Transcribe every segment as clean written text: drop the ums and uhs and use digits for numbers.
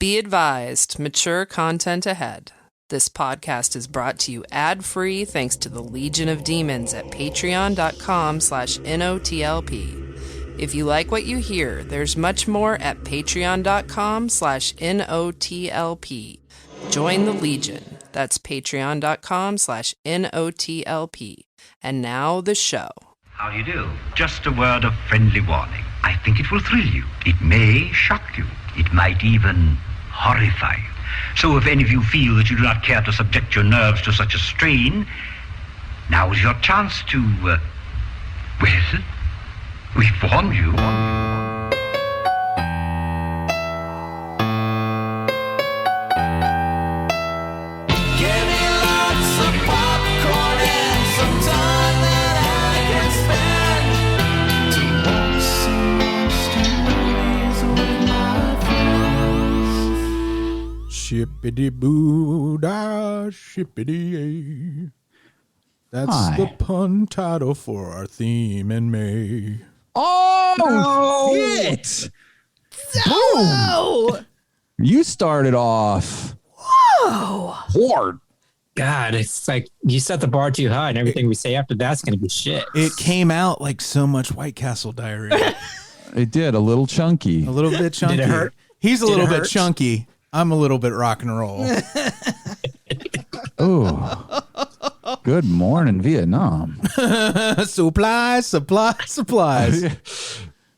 Be advised, mature content ahead. This podcast is brought to you ad-free thanks to the Legion of Demons at patreon.com/NOTLP. If you like what you hear, there's much more at patreon.com/NOTLP. Join the Legion. That's patreon.com/NOTLP. And now the show. How do you do? Just a word of friendly warning. I think it will thrill you. It may shock you. It might even horrify you. So if any of you feel that you do not care to subject your nerves to such a strain, now is your chance to, well, we've warned you. Ship-a-Dee-Boo, da, ship-a-dee. That's the pun title for our theme in May. Oh, shit! Boom! You started off. Whoa! Hard. God, it's like you set the bar too high, and everything we say after that's going to be shit. It came out like so much White Castle diarrhea. It did. A little chunky. A little bit chunky. Did it hurt? He's a little bit chunky. I'm a little bit rock and roll. Oh, good morning, Vietnam. Supplies.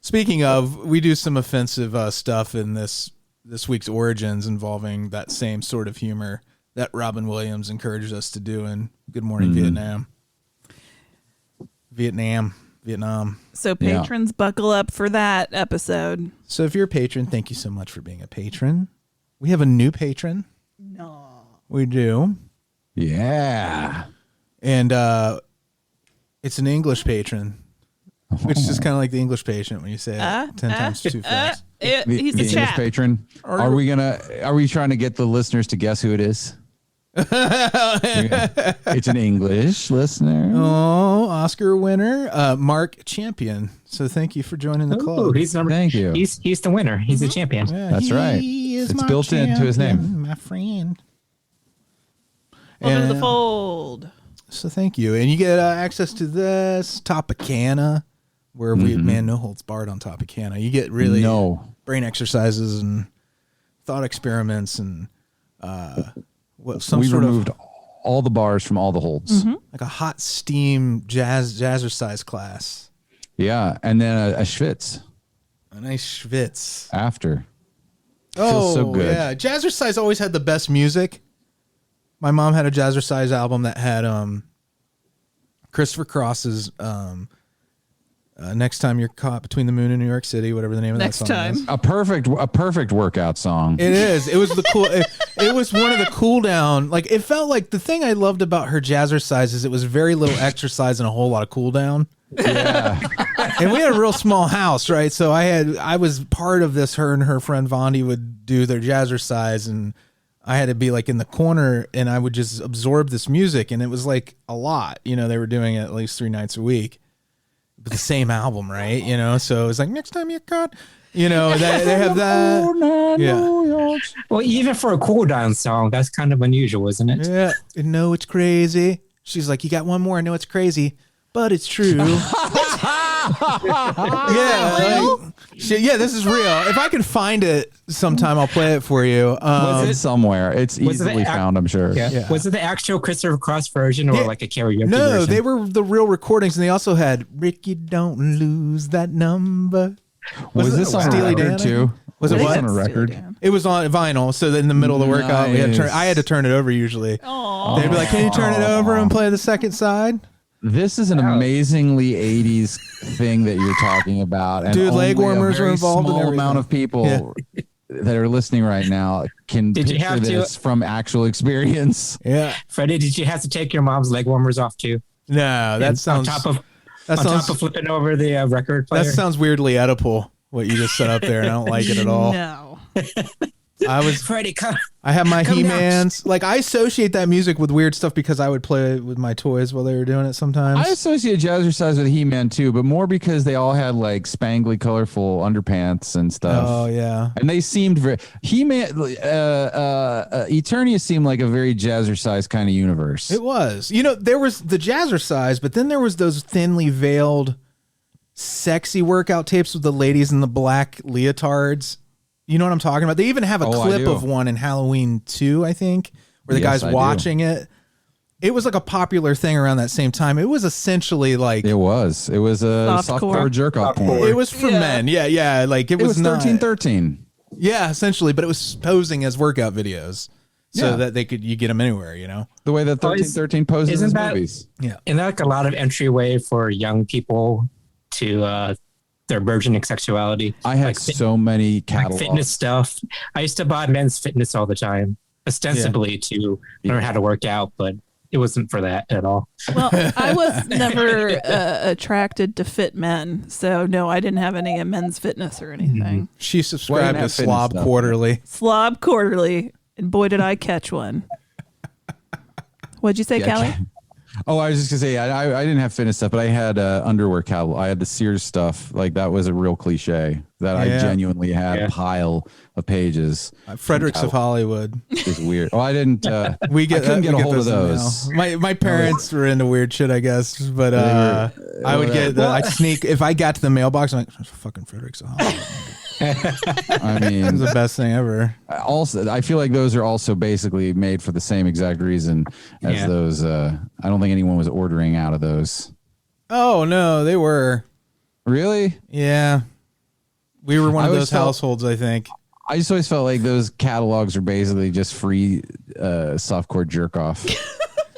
Speaking of, we do some offensive stuff in this week's Origins involving that same sort of humor that Robin Williams encouraged us to do in Good Morning Vietnam. So patrons, buckle up for that episode. So if you're a patron, thank you so much for being a patron. We have a new patron. No. We do. Yeah. And it's an English patron, which is kind of like the English patient when you say it 10 times too fast. He's the a English chap. patron. Are we trying to get the listeners to guess who it is? It's an English listener. Oh, Oscar winner, Mark Champion. So thank you for joining the club. Thank you. He's the winner. He's the champion. Yeah, That's right. It's built into his name. My friend. Welcome to the fold. So thank you. And you get access to this Topicana, where we, no holds barred on Topicana. You get really brain exercises and thought experiments and we removed all the bars from all the holds. Like a hot steam jazzercise class. Yeah, and then a schwitz. A nice schwitz. After. Feels so good. Yeah, jazzercise always had the best music. My mom had a jazzercise album that had Christopher Cross's Next Time You're Caught Between the Moon and New York City, whatever the name of that song is. A perfect workout song. It is. It was the cool. It was one of the cool down. Like, it felt like the thing I loved about her jazzercise is it was very little exercise and a whole lot of cool down. Yeah. And we had a real small house, right? So I was part of this. Her and her friend Vondi would do their jazzercise, and I had to be like in the corner, and I would just absorb this music, and it was like a lot. You know, they were doing it at least 3 nights a week. But the same album, right? You know, so it's like Next Time You're Caught. You know, they have that. Yeah. Well, even for a cool down song, that's kind of unusual, isn't it? Yeah. I know it's crazy. She's like, you got one more. I know it's crazy, but it's true. Yeah, this is real. If I can find it sometime, I'll play it for you. Was it somewhere? It's easily found, I'm sure. Yeah. Was it the actual Christopher Cross version or like a karaoke version? No, they were the real recordings, and they also had Ricky, Don't Lose That Number. Was this on a record too? Was it what? On a record? It was on vinyl. So in the middle of the workout, I had to turn it over usually. Aww. They'd be like, "Can you turn it over and play the second side?" This is an amazingly 80s thing that you're talking about. And dude, leg warmers were involved in everything. Amount of people that are listening right now can picture this from actual experience. Yeah. Freddie, did you have to take your mom's leg warmers off too? No, that sounds... On top of flipping over the record player? That sounds weirdly Oedipal, what you just set up there, and I don't like it at all. No. I was Freddy, come. I have my Come He-Mans. Like, I associate that music with weird stuff because I would play it with my toys while they were doing it sometimes. I associate Jazzercise with He-Man too, but more because they all had like spangly, colorful underpants and stuff. Oh yeah, and they seemed very He-Man. Eternia seemed like a very Jazzercise kind of universe. it was. There was the Jazzercise, but then there was those thinly veiled, sexy workout tapes with the ladies in the black leotards. You know what I'm talking about? They even have a clip of one in Halloween 2, I think, where the guy's watching it. It was like a popular thing around that same time. It was essentially like... It was a softcore jerk-off porn. It was for men. Yeah. Like it was 1313. Yeah, essentially. But it was posing as workout videos so that you get them anywhere, The way that 1313 poses in movies. Yeah. Isn't that like a lot of entryway for young people to... their burgeoning sexuality? I had so many catalogs. Like fitness stuff. I used to buy men's fitness all the time, ostensibly to learn how to work out, but it wasn't for that at all. Well, I was never attracted to fit men, so no, I didn't have any men's fitness or anything. She subscribed to Slob Quarterly. Slob Quarterly, and boy, did I catch one. What'd you say, Callie? Oh, I was just gonna say I didn't have fitness stuff, but I had underwear catalog. I had the Sears stuff. Like that was a real cliche that I genuinely had a pile of pages. Fredericks of Hollywood is weird. Oh, I didn't. I couldn't get a hold of those. My parents were into weird shit, I guess, but I would get. I'd sneak if I got to the mailbox. I'm like, fucking Fredericks of Hollywood. I mean, it's the best thing ever. Also, I feel like those are also basically made for the same exact reason as those. I don't think anyone was ordering out of those. Oh no, they were. Really? Yeah, we were one of those households. I think. I just always felt like those catalogs are basically just free softcore jerk off.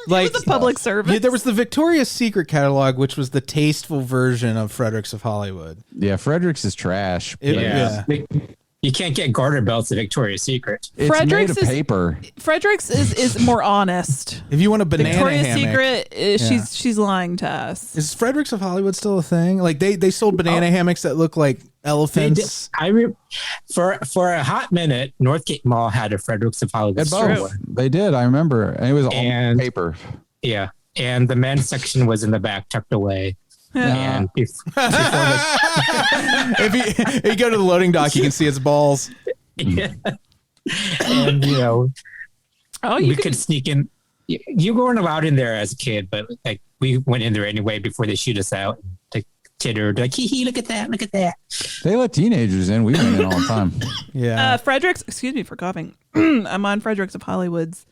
Like the public service. Yeah, there was the Victoria's Secret catalog, which was the tasteful version of Fredericks of Hollywood. Yeah, Fredericks is trash. You can't get garter belts at Victoria's Secret. It's made of paper. Fredericks is more honest. If you want a banana Victoria's hammock, Secret, she's lying to us. Is Fredericks of Hollywood still a thing? Like they sold banana hammocks that look like elephants. For a hot minute, Northgate Mall had a Fredericks of Hollywood store. They did. I remember, and it was all paper. Yeah, and the men's section was in the back, tucked away. And if you go to the loading dock, you can see its balls. Yeah. And we could sneak in. You weren't allowed in there as a kid, but like we went in there anyway before they shoot us out. Like tittered, like hee, look at that, look at that. They let teenagers in. We went in all the time. Yeah. Fredericks, excuse me for coughing. I'm on Fredericks of Hollywood's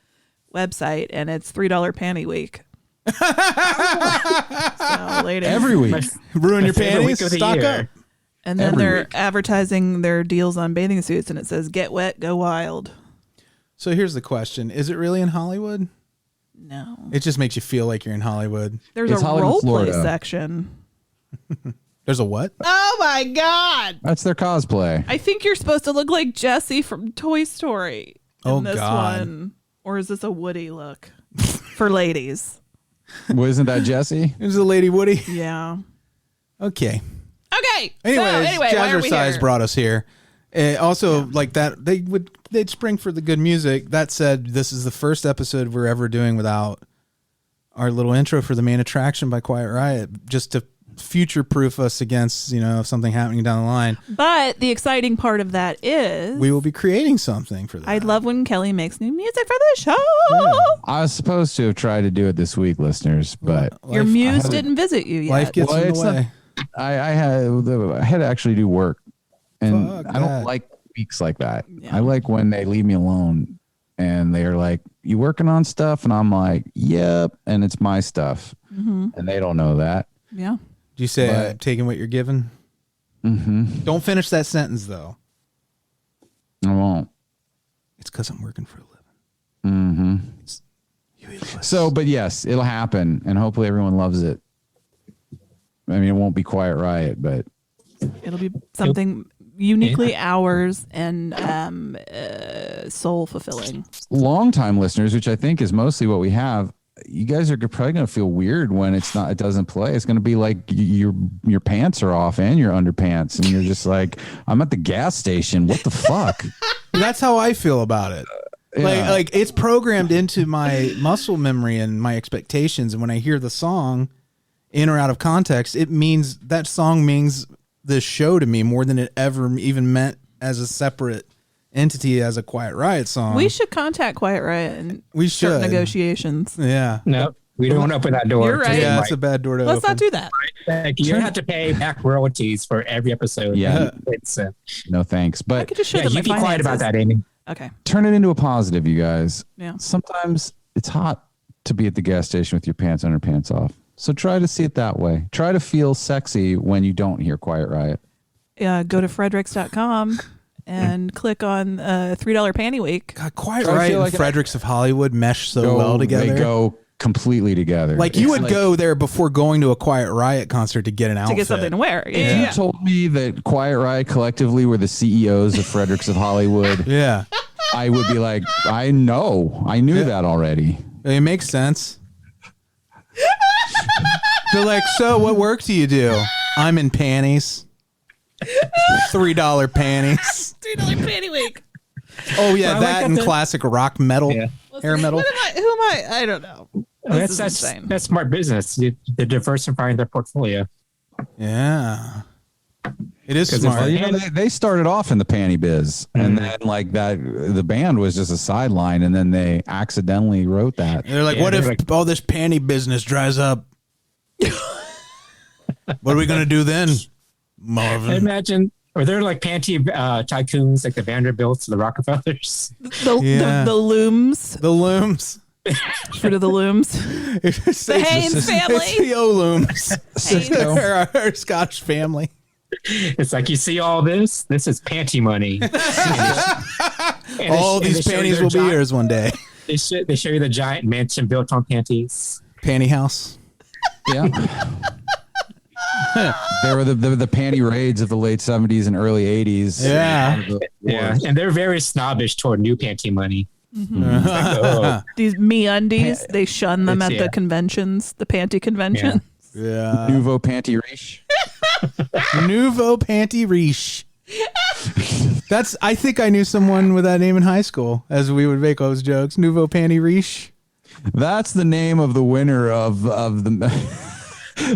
website, and it's $3 panty week. So, ladies, every week, ruin your panties, stock up. And then they're advertising their deals on bathing suits, and it says "Get wet, go wild." So here's the question: is it really in Hollywood? No, it just makes you feel like you're in Hollywood. There's a role play section. There's a what? Oh my god! That's their cosplay. I think you're supposed to look like Jessie from Toy Story in this one, or is this a Woody look for ladies? Well, isn't that Jessie? Is a lady Woody? Yeah. Okay. Anyway, Jazzercise brought us here. Also, like that, they'd spring for the good music. That said, this is the first episode we're ever doing without our little intro for the main attraction by Quiet Riot, just to future-proof us against something happening down the line. But the exciting part of that is we will be creating something for that. I love when Kelly makes new music for the show. Yeah. I was supposed to have tried to do it this week, listeners, but your muse didn't visit you yet. Life gets in the way. I had to actually do work, and I don't like weeks like that. Yeah. I like when they leave me alone and they're like, "You working on stuff?" and I'm like, "Yep," and it's my stuff, and they don't know that. Yeah. Do you say I'm taking what you're given? Mm-hmm. Don't finish that sentence though. I won't. It's because I'm working for a living. So, but yes, it'll happen, and hopefully everyone loves it. I mean, it won't be Quiet Riot, but it'll be something uniquely ours and soul fulfilling. Long-time listeners, which I think is mostly what we have. You guys are probably going to feel weird when it doesn't play. It's going to be like your pants are off and your underpants, and you're just like, I'm at the gas station. What the fuck? That's how I feel about it. Like it's programmed into my muscle memory and my expectations. And when I hear the song in or out of context, it means that song means this show to me more than it ever even meant as a separate entity as a Quiet Riot song. We should contact Quiet Riot and we start should negotiations. Yeah. No, we don't want to open that door. You're right. Yeah, that's a bad door to open. Let's not do that. Like, you have to pay back royalties for every episode. Yeah. It's No thanks. I But could just show them you my be quiet about finances. that, Amy. Okay. turn it into a positive, you guys. Yeah. Sometimes it's hot to be at the gas station with your pants underpants off. So try to see it that way. Try to feel sexy when you don't hear Quiet Riot. Go to Fredericks.com and click on $3 Panty Week. God, Quiet I Riot feel and like Fredericks of Hollywood mesh so well together. They go completely together. Like you would go there before going to a Quiet Riot concert to get an outfit. To get something to wear. If Yeah. you told me that Quiet Riot collectively were the CEOs of Fredericks of Hollywood, Yeah. I would be like, I knew that already. It makes sense. They're like, so what work do you do? I'm in panties. $3 panties. $3 Panty Week. Oh yeah, Well, I that like and that classic rock metal, hair metal. Who am I? I don't know. This is insane. That's smart business. They're diversifying their portfolio. Yeah, it is 'Cause smart. Well, you know, they started off in the panty biz, and then like that, the band was just a sideline, and then they accidentally wrote that. They're like, Yeah, what they're if like- all this panty business dries up? What are we gonna do then, Marvin? Imagine, or they're like panty tycoons, like the Vanderbilts, the Rockefellers. The looms. The looms. Fruit of the looms. The Haynes family. It's the O-looms. Haynes. our Scottish family. It's like, you see all this? This is panty money. All these panties will be yours one day. They show you the giant mansion built on panties. Panty house. Yeah. They were the panty raids of the late 70s and early 80s. Yeah. Yeah, and they're very snobbish toward new panty money. Mm-hmm. Like, oh, These MeUndies, they shun them at the conventions, the panty convention. Yeah. Nouveau panty riche. Nouveau panty riche. I think I knew someone with that name in high school as we would make those jokes. Nouveau panty riche. That's the name of the winner of the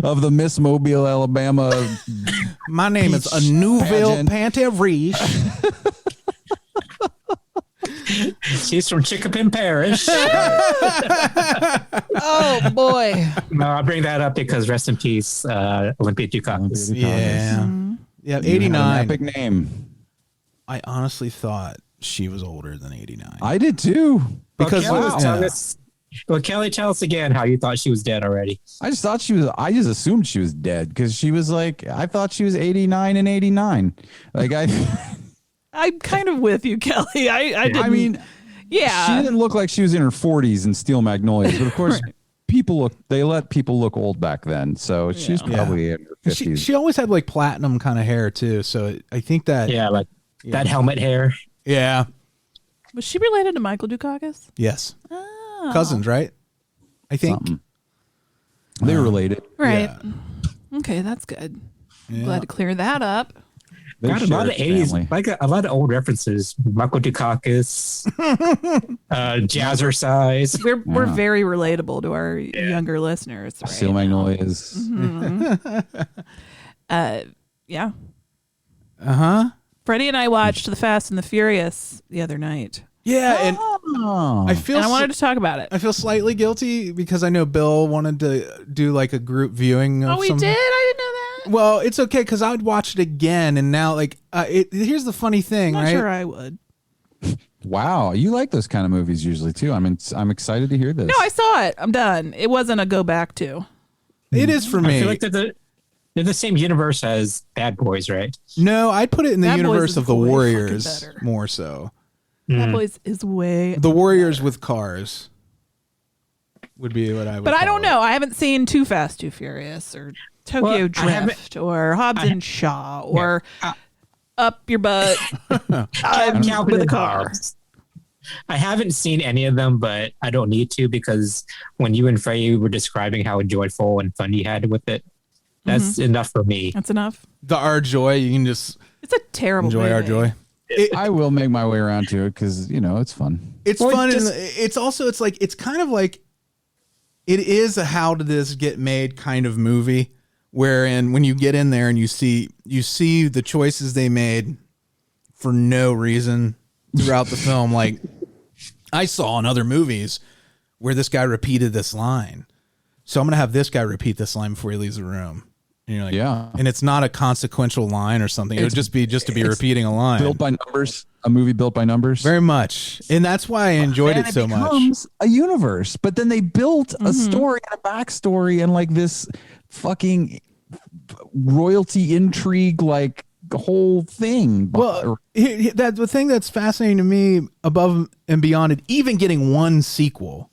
of the Miss Mobile, Alabama. My name is a Nouveau panty riche. she's from Chickapin Parish. Oh boy. No, I'll bring that up because rest in peace, Olympia Dukakis. Yeah. Yeah, You have an 89. epic name. I honestly thought she was older than 89. I did too. Because Kelly, tell us again how you thought she was dead already. I just thought I just assumed she was dead because she was like, I thought she was 89 and 89. Like I'm kind of with you, Kelly. I mean, yeah. She didn't look like she was in her 40s in Steel Magnolias, but of course they let people look old back then. So she was probably in her 50s. She always had like platinum kind of hair too. So I think that. Yeah, like that helmet hair. Yeah. Was she related to Michael Dukakis? Yes. Oh. Cousins, right? I think. Something. They were related. Right. Yeah. Okay, that's good. Yeah. Glad to clear that up. They Got a lot of shared 80s, family. like a lot of old references. Michael Dukakis, Jazzercise. We're very relatable to our younger listeners. Right Steel Magnolias. Yeah. Uh-huh. Freddie and I watched The Fast and the Furious the other night. Yeah, and Oh. I wanted to talk about it. I feel slightly guilty because I know Bill wanted to do like a group viewing of We did? I didn't know that. Well, it's okay because I would watch it again, and now like here's the funny thing, I'm not right? sure I would. Wow, you like those kind of movies usually too. I'm excited to hear this. No, I saw it. I'm done. It wasn't a go back to. It is for me. I feel like they're the same universe as Bad Boys, right? No, I'd put it in the Bad Boys universe is of the way fucking Warriors better. more so. That Boys is way. The Warriors with cars would be what I would. But I call don't it. know. I haven't seen Too Fast, Too Furious, or Tokyo Well, I haven't- Drift, or Hobbs and Shaw, or Up Your Butt Calvin with a and car. Hobbes. I haven't seen any of them, but I don't need to because when you and Freddie were describing how joyful and fun you had with it, that's enough for me. That's enough. Our joy. You can just It's a terrible enjoy movie. our joy. I will make my way around to it because it's fun. It's fun, and it's also it's kind of like it is a how did this get made kind of movie, wherein when you get in there and you see the choices they made for no reason throughout the film. Like I saw in other movies where this guy repeated this line, so I'm gonna have this guy repeat this line before he leaves the room. And you're like, yeah, and it's not a consequential line or something. It would just be to be repeating a line. Built by numbers, a movie built by numbers. Very much. And that's why I enjoyed it so much. It becomes a universe, but then they built a story and a backstory and like this fucking royalty intrigue, like the whole thing. Well, the thing that's fascinating to me above and beyond it, even getting one sequel,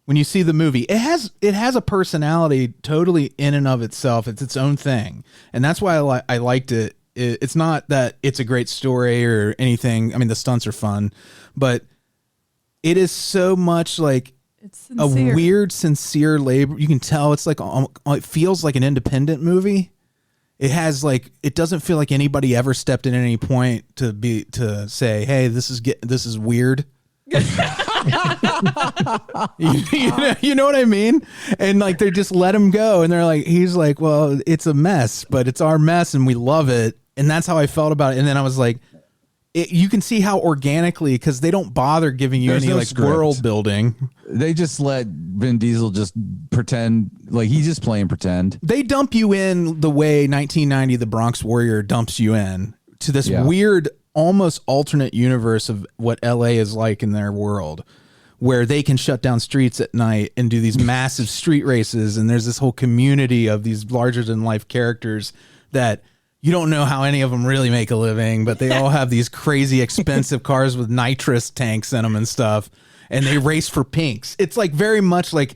when you see the movie, it has a personality totally in and of itself. It's its own thing. And that's why I liked it. It's not that it's a great story or anything. I mean, the stunts are fun, but it is so much like a weird, sincere labor. You can tell it's like, it feels like an independent movie. It has it doesn't feel like anybody ever stepped in at any point to say, hey, this is weird. you know what I mean? And they just let him go, and they're like, he's like, well, it's a mess, but it's our mess and we love it. And that's how I felt about it. And then I was like, you can see how organically, because they don't bother giving you any world building. They just let Vin Diesel just pretend like he's just playing pretend. They dump you in the way 1990 The Bronx Warrior dumps you in to this weird, almost alternate universe of what LA is like in their world, where they can shut down streets at night and do these massive street races. And there's this whole community of these larger than life characters that you don't know how any of them really make a living, but they all have these crazy expensive cars with nitrous tanks in them and stuff. And they race for pinks. It's very much like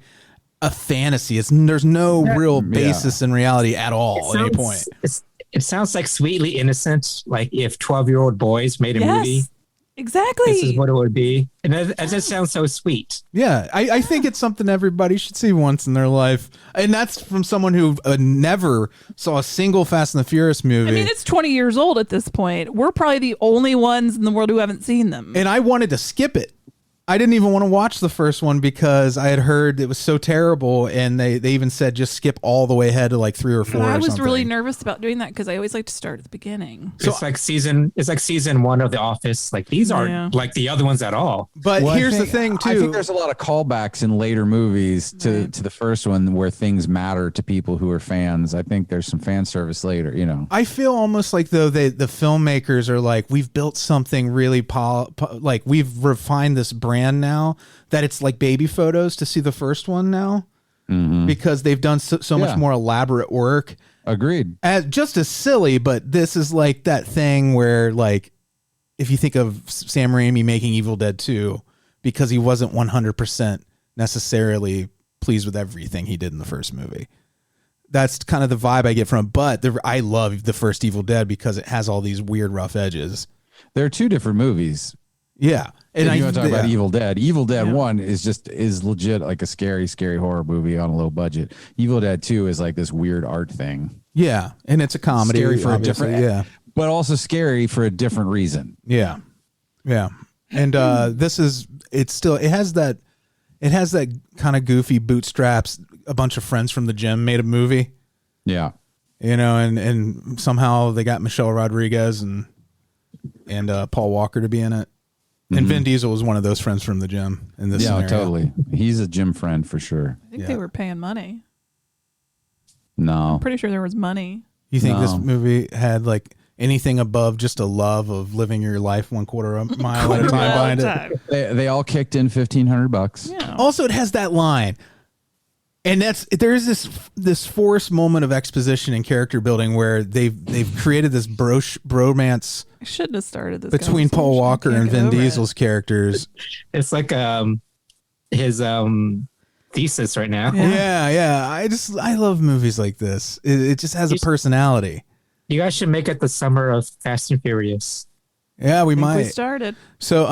a fantasy. There's no real basis in reality at all at any point. It sounds like Sweetly Innocent, like if 12-year-old boys made a movie. Exactly. This is what it would be. And it just sounds so sweet. Yeah, I think it's something everybody should see once in their life. And that's from someone who never saw a single Fast and the Furious movie. I mean, it's 20 years old at this point. We're probably the only ones in the world who haven't seen them. And I wanted to skip it. I didn't even want to watch the first one because I had heard it was so terrible, and they even said just skip all the way ahead to 3 or 4. I was really nervous about doing that because I always like to start at the beginning. So it's like season 1 of The Office. These aren't like the other ones at all. But here's the thing too. I think there's a lot of callbacks in later movies to the first one where things matter to people who are fans. I think there's some fan service later. I feel almost like though the filmmakers are like, we've built something really we've refined this brand now that it's like baby photos to see the first one now because they've done so much more elaborate work. Agreed. Just as silly, but this is like that thing where if you think of Sam Raimi making Evil Dead 2 because he wasn't 100% necessarily pleased with everything he did in the first movie. That's kind of the vibe I get from it. But I love the first Evil Dead because it has all these weird rough edges. There are 2 different movies. Yeah. And you want to talk about Evil Dead. Evil Dead 1 is legit like a scary horror movie on a low budget. Evil Dead 2 is like this weird art thing. Yeah. And it's a comedy. Scary for a different, but also scary for a different reason. Yeah. Yeah. And it has that kind of goofy bootstraps. A bunch of friends from the gym made a movie. Yeah. And somehow they got Michelle Rodriguez and Paul Walker to be in it. And Vin Diesel was one of those friends from the gym in this scenario. Totally. He's a gym friend for sure. I think they were paying money. No. I'm pretty sure there was money. You think this movie had anything above just a love of living your life 1/4 mile at a time behind it? They all kicked in $1,500. Yeah. Also, it has that line. And there's this forced moment of exposition and character building where they've created this bromance. I shouldn't have started this between Paul Walker and Vin Diesel's characters. It's like his thesis right now. Yeah. I love movies like this. It just has a personality. You guys should make it the summer of Fast and Furious. Yeah, we might. We started. So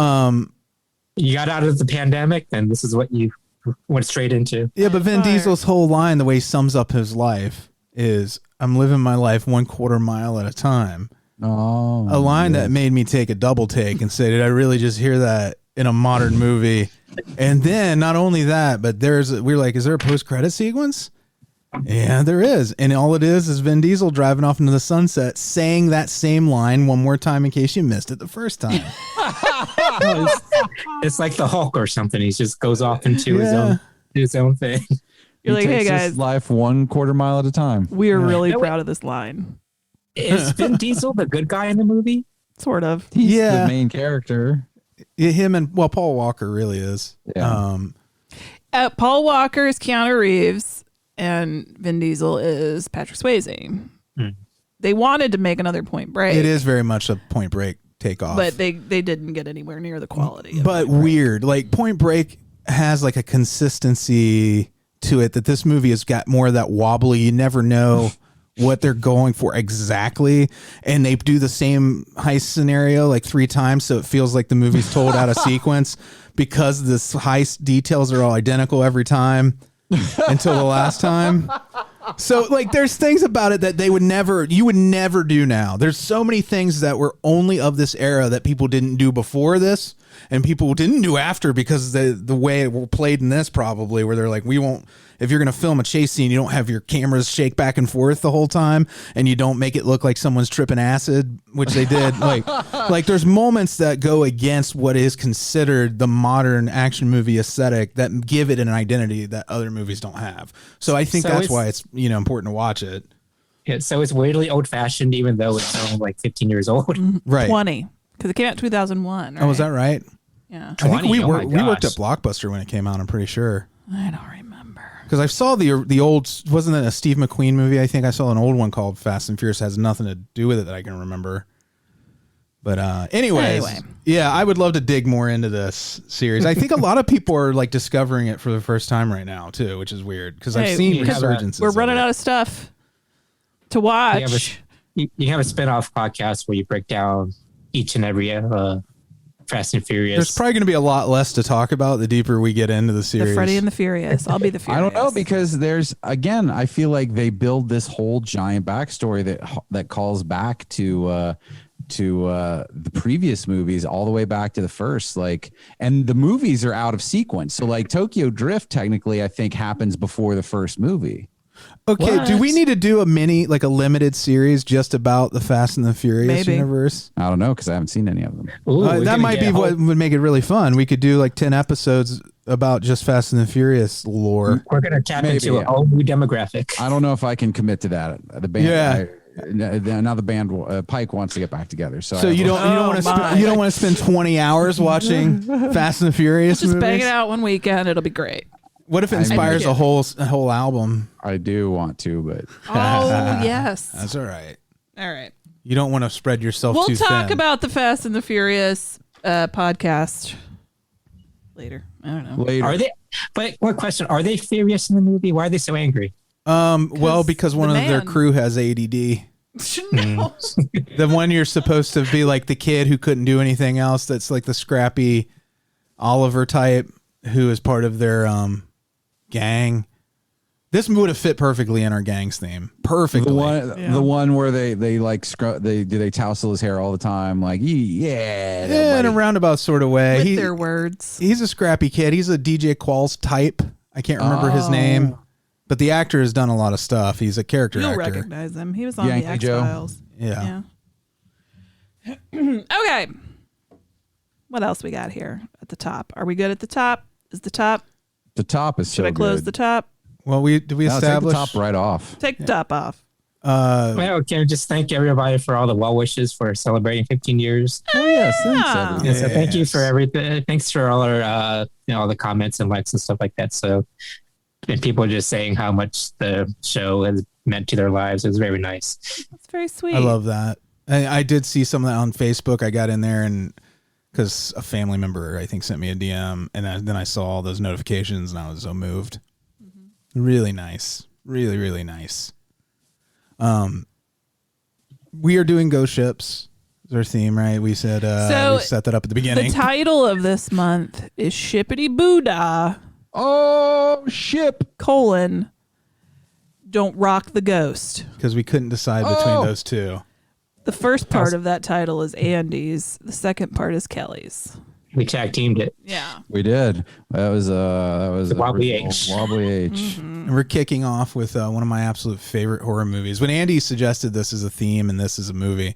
you got out of the pandemic, and this is what you went straight into. Yeah, but Vin Diesel's whole line, the way he sums up his life is, I'm living my life 1/4 mile at a time. a line that made me take a double take and say, did I really just hear that in a modern movie? And then not only that, but we're like, is there a post-credit sequence? Yeah, there is. And all it is Vin Diesel driving off into the sunset saying that same line one more time in case you missed it the first time. It's like the Hulk or something. He just goes off into his own thing. You're like, hey guys, life 1/4 mile at a time. We are really proud of this line. Is Vin Diesel the good guy in the movie? Sort of. He's the main character. Him and Paul Walker really is. Yeah. Paul Walker is Keanu Reeves. And Vin Diesel is Patrick Swayze. They wanted to make another Point Break. It is very much a Point Break takeoff. But they didn't get anywhere near the quality. But weird. Like Point Break has like a consistency to it that this movie has got more of that wobbly. You never know what they're going for exactly. And they do the same heist scenario like 3 times. So it feels like the movie's told out of sequence because the heist details are all identical every time. Until the last time. So like there's things about it that you would never do now. There's so many things that were only of this era that people didn't do before this and people didn't do after because the way it were played in this probably where they're like, we won't, if you're going to film a chase scene, you don't have your cameras shake back and forth the whole time and you don't make it look like someone's tripping acid, which they did. like there's moments that go against what is considered the modern action movie aesthetic that give it an identity that other movies don't have. So I think that's why it's, important to watch it. Yeah, so it's weirdly old fashioned, even though it's only like 15 years old. Right. 20. Because it came out in 2001. Right? Oh, is that right? Yeah. I think we worked at Blockbuster when it came out, I'm pretty sure. I don't remember. Because I saw the old, wasn't it a Steve McQueen movie? I think I saw an old one called Fast and Furious. It has nothing to do with it that I can remember. But anyway, yeah, I would love to dig more into this series. I think a lot of people are like discovering it for the first time right now too, which is weird because I've seen resurgences. We're running out of stuff to watch. You have a spin-off podcast where you break down each and every Fast and Furious. There's probably going to be a lot less to talk about the deeper we get into the series. The Freddy and the Furious. I'll be the Furious. I don't know because I feel like they build this whole giant backstory that calls back to the previous movies all the way back to the first, and the movies are out of sequence. So like Tokyo Drift technically I think happens before the first movie. Okay, what? Do we need to do a limited series just about the Fast and the Furious universe? I don't know because I haven't seen any of them. That might be what would make it really fun. We could do like 10 episodes about just Fast and the Furious lore. We're going to tap into a whole new demographic. I don't know if I can commit to that. The band, now the band Pike wants to get back together. So you don't want to spend 20 hours watching Fast and the Furious. We'll just bang it out one weekend. It'll be great. What if it inspires a whole album? I do want to, but yes, that's all right. All right. You don't want to spread yourself too thin. We'll talk about the Fast and the Furious podcast later. I don't know. Later. Are they? But one question: are they furious in the movie? Why are they so angry? Well, because one of their crew has ADD. No. The one you're supposed to be like the kid who couldn't do anything else. That's like the scrappy Oliver type who is part of their gang. This would have fit perfectly in our gang's theme. Perfectly. The one where they tousle his hair all the time, like in a roundabout sort of way. With their words. He's a scrappy kid. He's a DJ Qualls type. I can't remember his name, but the actor has done a lot of stuff. He's a character actor. You'll recognize him. He was on the X-Files. Yeah. Okay. What else we got here at the top? Are we good at the top? Is the top? The top is so good. Should I close the top? Well, did we establish take the top right off? Take the top off. Well, can we just thank everybody for all the well wishes for celebrating 15 years? Oh yes, thanks everybody. So thank you for everything. Thanks for all our all the comments and likes and stuff like that. So, and people just saying how much the show has meant to their lives. It was very nice. That's very sweet. I love that. I did see some of that on Facebook. I got in there and because a family member I think sent me a DM, and then I saw all those notifications and I was so moved. Really nice. Really, really nice. We are doing Ghost Ships. Is our theme, right? We said we set that up at the beginning. The title of this month is Ship-a-Dee-Boo. Oh, ship. Don't rock the ghost. Because we couldn't decide between those two. The first part of that title is Andy's. The second part is Kelly's. We tag teamed it. Yeah, we did. That was the Wobbly H. Wobbly H. And we're kicking off with one of my absolute favorite horror movies. When Andy suggested this as a theme and this is a movie,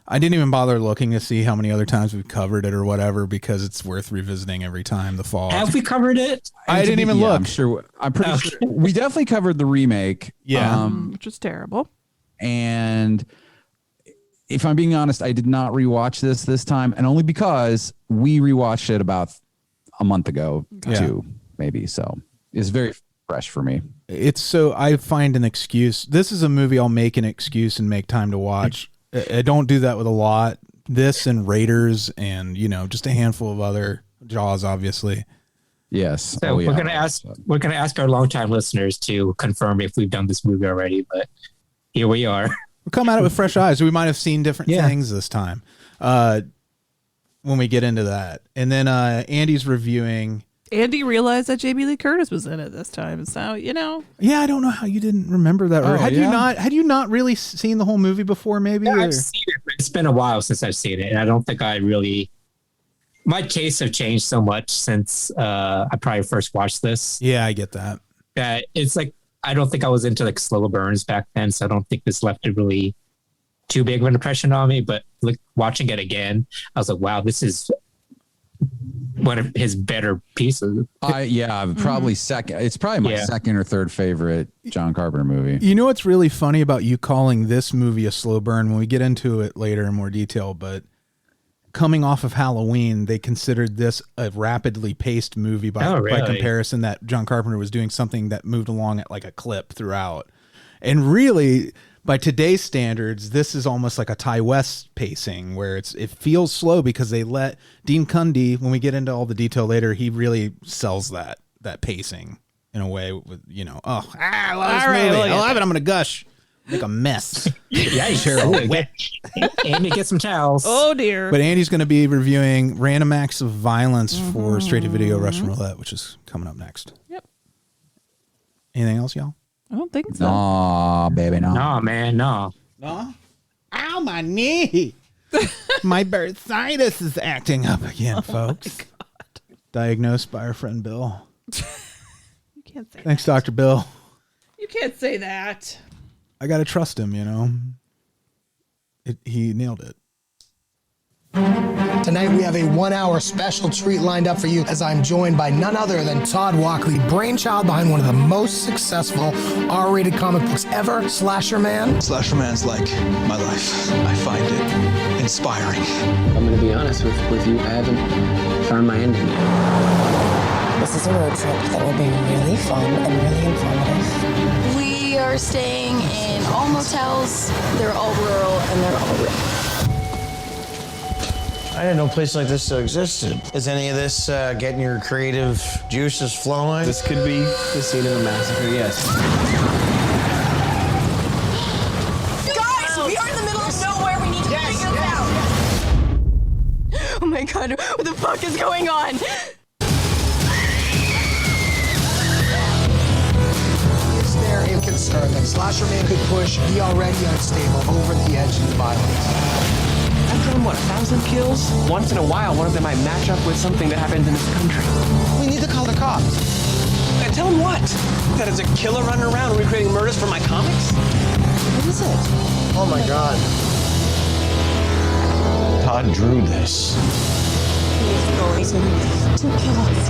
I didn't even bother looking to see how many other times we've covered it or whatever, because it's worth revisiting every time. The Fall. Have we covered it? I didn't even look. I'm sure. I'm pretty sure we definitely covered the remake. Yeah, which was terrible. And if I'm being honest, I did not rewatch this time, and only because we rewatched it about a month ago, too, maybe. So it's very fresh for me. It's so I find an excuse. This is a movie I'll make an excuse and make time to watch. I don't do that with a lot. This and Raiders and, just a handful of other, Jaws, obviously. Yes. So we're gonna ask our longtime listeners to confirm if we've done this movie already, but here we are. We'll come at it with fresh eyes. We might have seen different things this time when we get into that. And then Andy's reviewing. Andy realized that Jamie Lee Curtis was in it this time. So, Yeah, I don't know how you didn't remember that. Or had you not really seen the whole movie before, maybe? Yeah, I've seen it, but it's been a while since I've seen it. And I don't think my tastes have changed so much since I probably first watched this. Yeah, I get that. It's like, I don't think I was into slow burns back then. So I don't think this left a really too big of an impression on me. But watching it again, I was like, wow, this is one of his better pieces. Probably second. It's probably my second or third favorite John Carpenter movie. You know what's really funny about you calling this movie a slow burn, when we get into it later in more detail, but coming off of Halloween, they considered this a rapidly paced movie by comparison, that John Carpenter was doing something that moved along at like a clip throughout. And really, by today's standards, this is almost like a Ty West pacing, where it feels slow because they let Dean Cundey, when we get into all the detail later, he really sells that pacing in a way with, I love this movie. I love it. I'm going to gush. Make a mess. Andy, get some towels. Oh, dear. But Andy's going to be reviewing Random Acts of Violence for straight-to-video Russian Roulette, which is coming up next. Yep. Anything else, y'all? I don't think so. No, baby, no. No, man, no. No? Ow, my knee. My bursitis is acting up again, folks. My God. Diagnosed by our friend Bill. You can't say Thanks, that. Dr. Bill. You can't say that. I got to trust him, He nailed it. Tonight we have a 1-hour special treat lined up for you, as I'm joined by none other than Todd Walkley, brainchild behind one of the most successful R-rated comic books ever, Slasher Man. Slasher Man's like my life. I find it inspiring. I'm going to be honest with you, I haven't found my ending yet. This is a road trip that will be really fun and really informative. We are staying in all motels. They're all rural and they're all real. I didn't know a place like this still existed. Is any of this getting your creative juices flowing? This could be the scene of a massacre, yes. Guys, we are in the middle of nowhere. We need to figure this out. Oh my God, what the fuck is going on? Is there a concern that Slasher Man could push the already unstable over the edge of violence? I've done, 1,000 kills? Once in a while, one of them might match up with something that happens in this country. We need to call the cops. And tell them what? That it's a killer running around recreating murders from my comics? What is it? Oh my God. Todd drew this. He has no reason to kill us.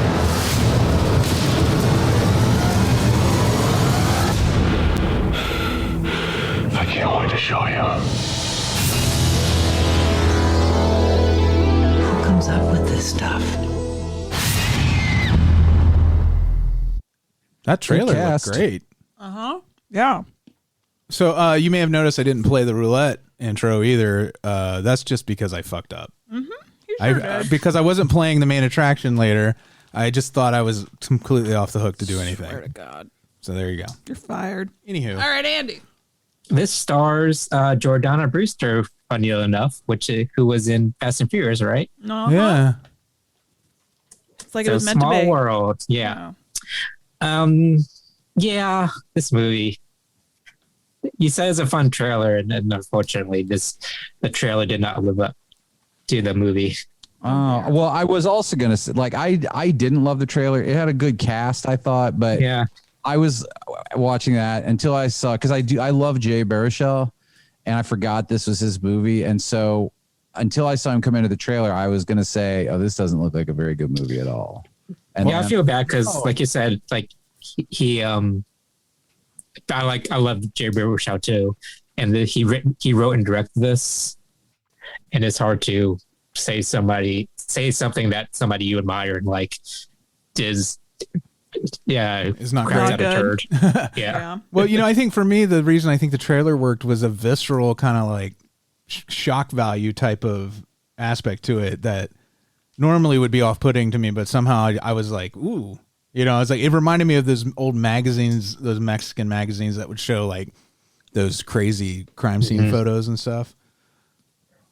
I can't wait to show you. Up with this stuff. That trailer looked great. Yeah. So you may have noticed I didn't play the roulette intro either. That's just because I fucked up. Because I wasn't playing the main attraction later. I just thought I was completely off the hook to do anything. Swear to God. So there you go. You're fired. Anywho. All right, Andy. This stars Jordana Brewster, funny enough, who was in Fast and Furious, right? Yeah. It's like it was meant to be. Small world. Yeah. Yeah, this movie. you said it's a fun trailer, and unfortunately, the trailer did not live up to the movie. Well, I was also gonna say, like, I didn't love the trailer. It had a good cast, I thought, but yeah, I was watching that until I saw, because I love Jay Baruchel, and I forgot this was his movie, and so until I saw him come into the trailer, I was gonna say, oh, this doesn't look like a very good movie at all. And I feel bad because, like you said, like he I love Jay Baruchel too, and he wrote and directed this, and it's hard to say something that somebody you admire and like is not great. Turd. Yeah. Well, I think for me, the reason I think the trailer worked was a visceral kind of like shock value type of aspect to it that normally would be off-putting to me, but somehow I was like, ooh, it's like, it reminded me of those old magazines, those Mexican magazines that would show like those crazy crime scene photos and stuff.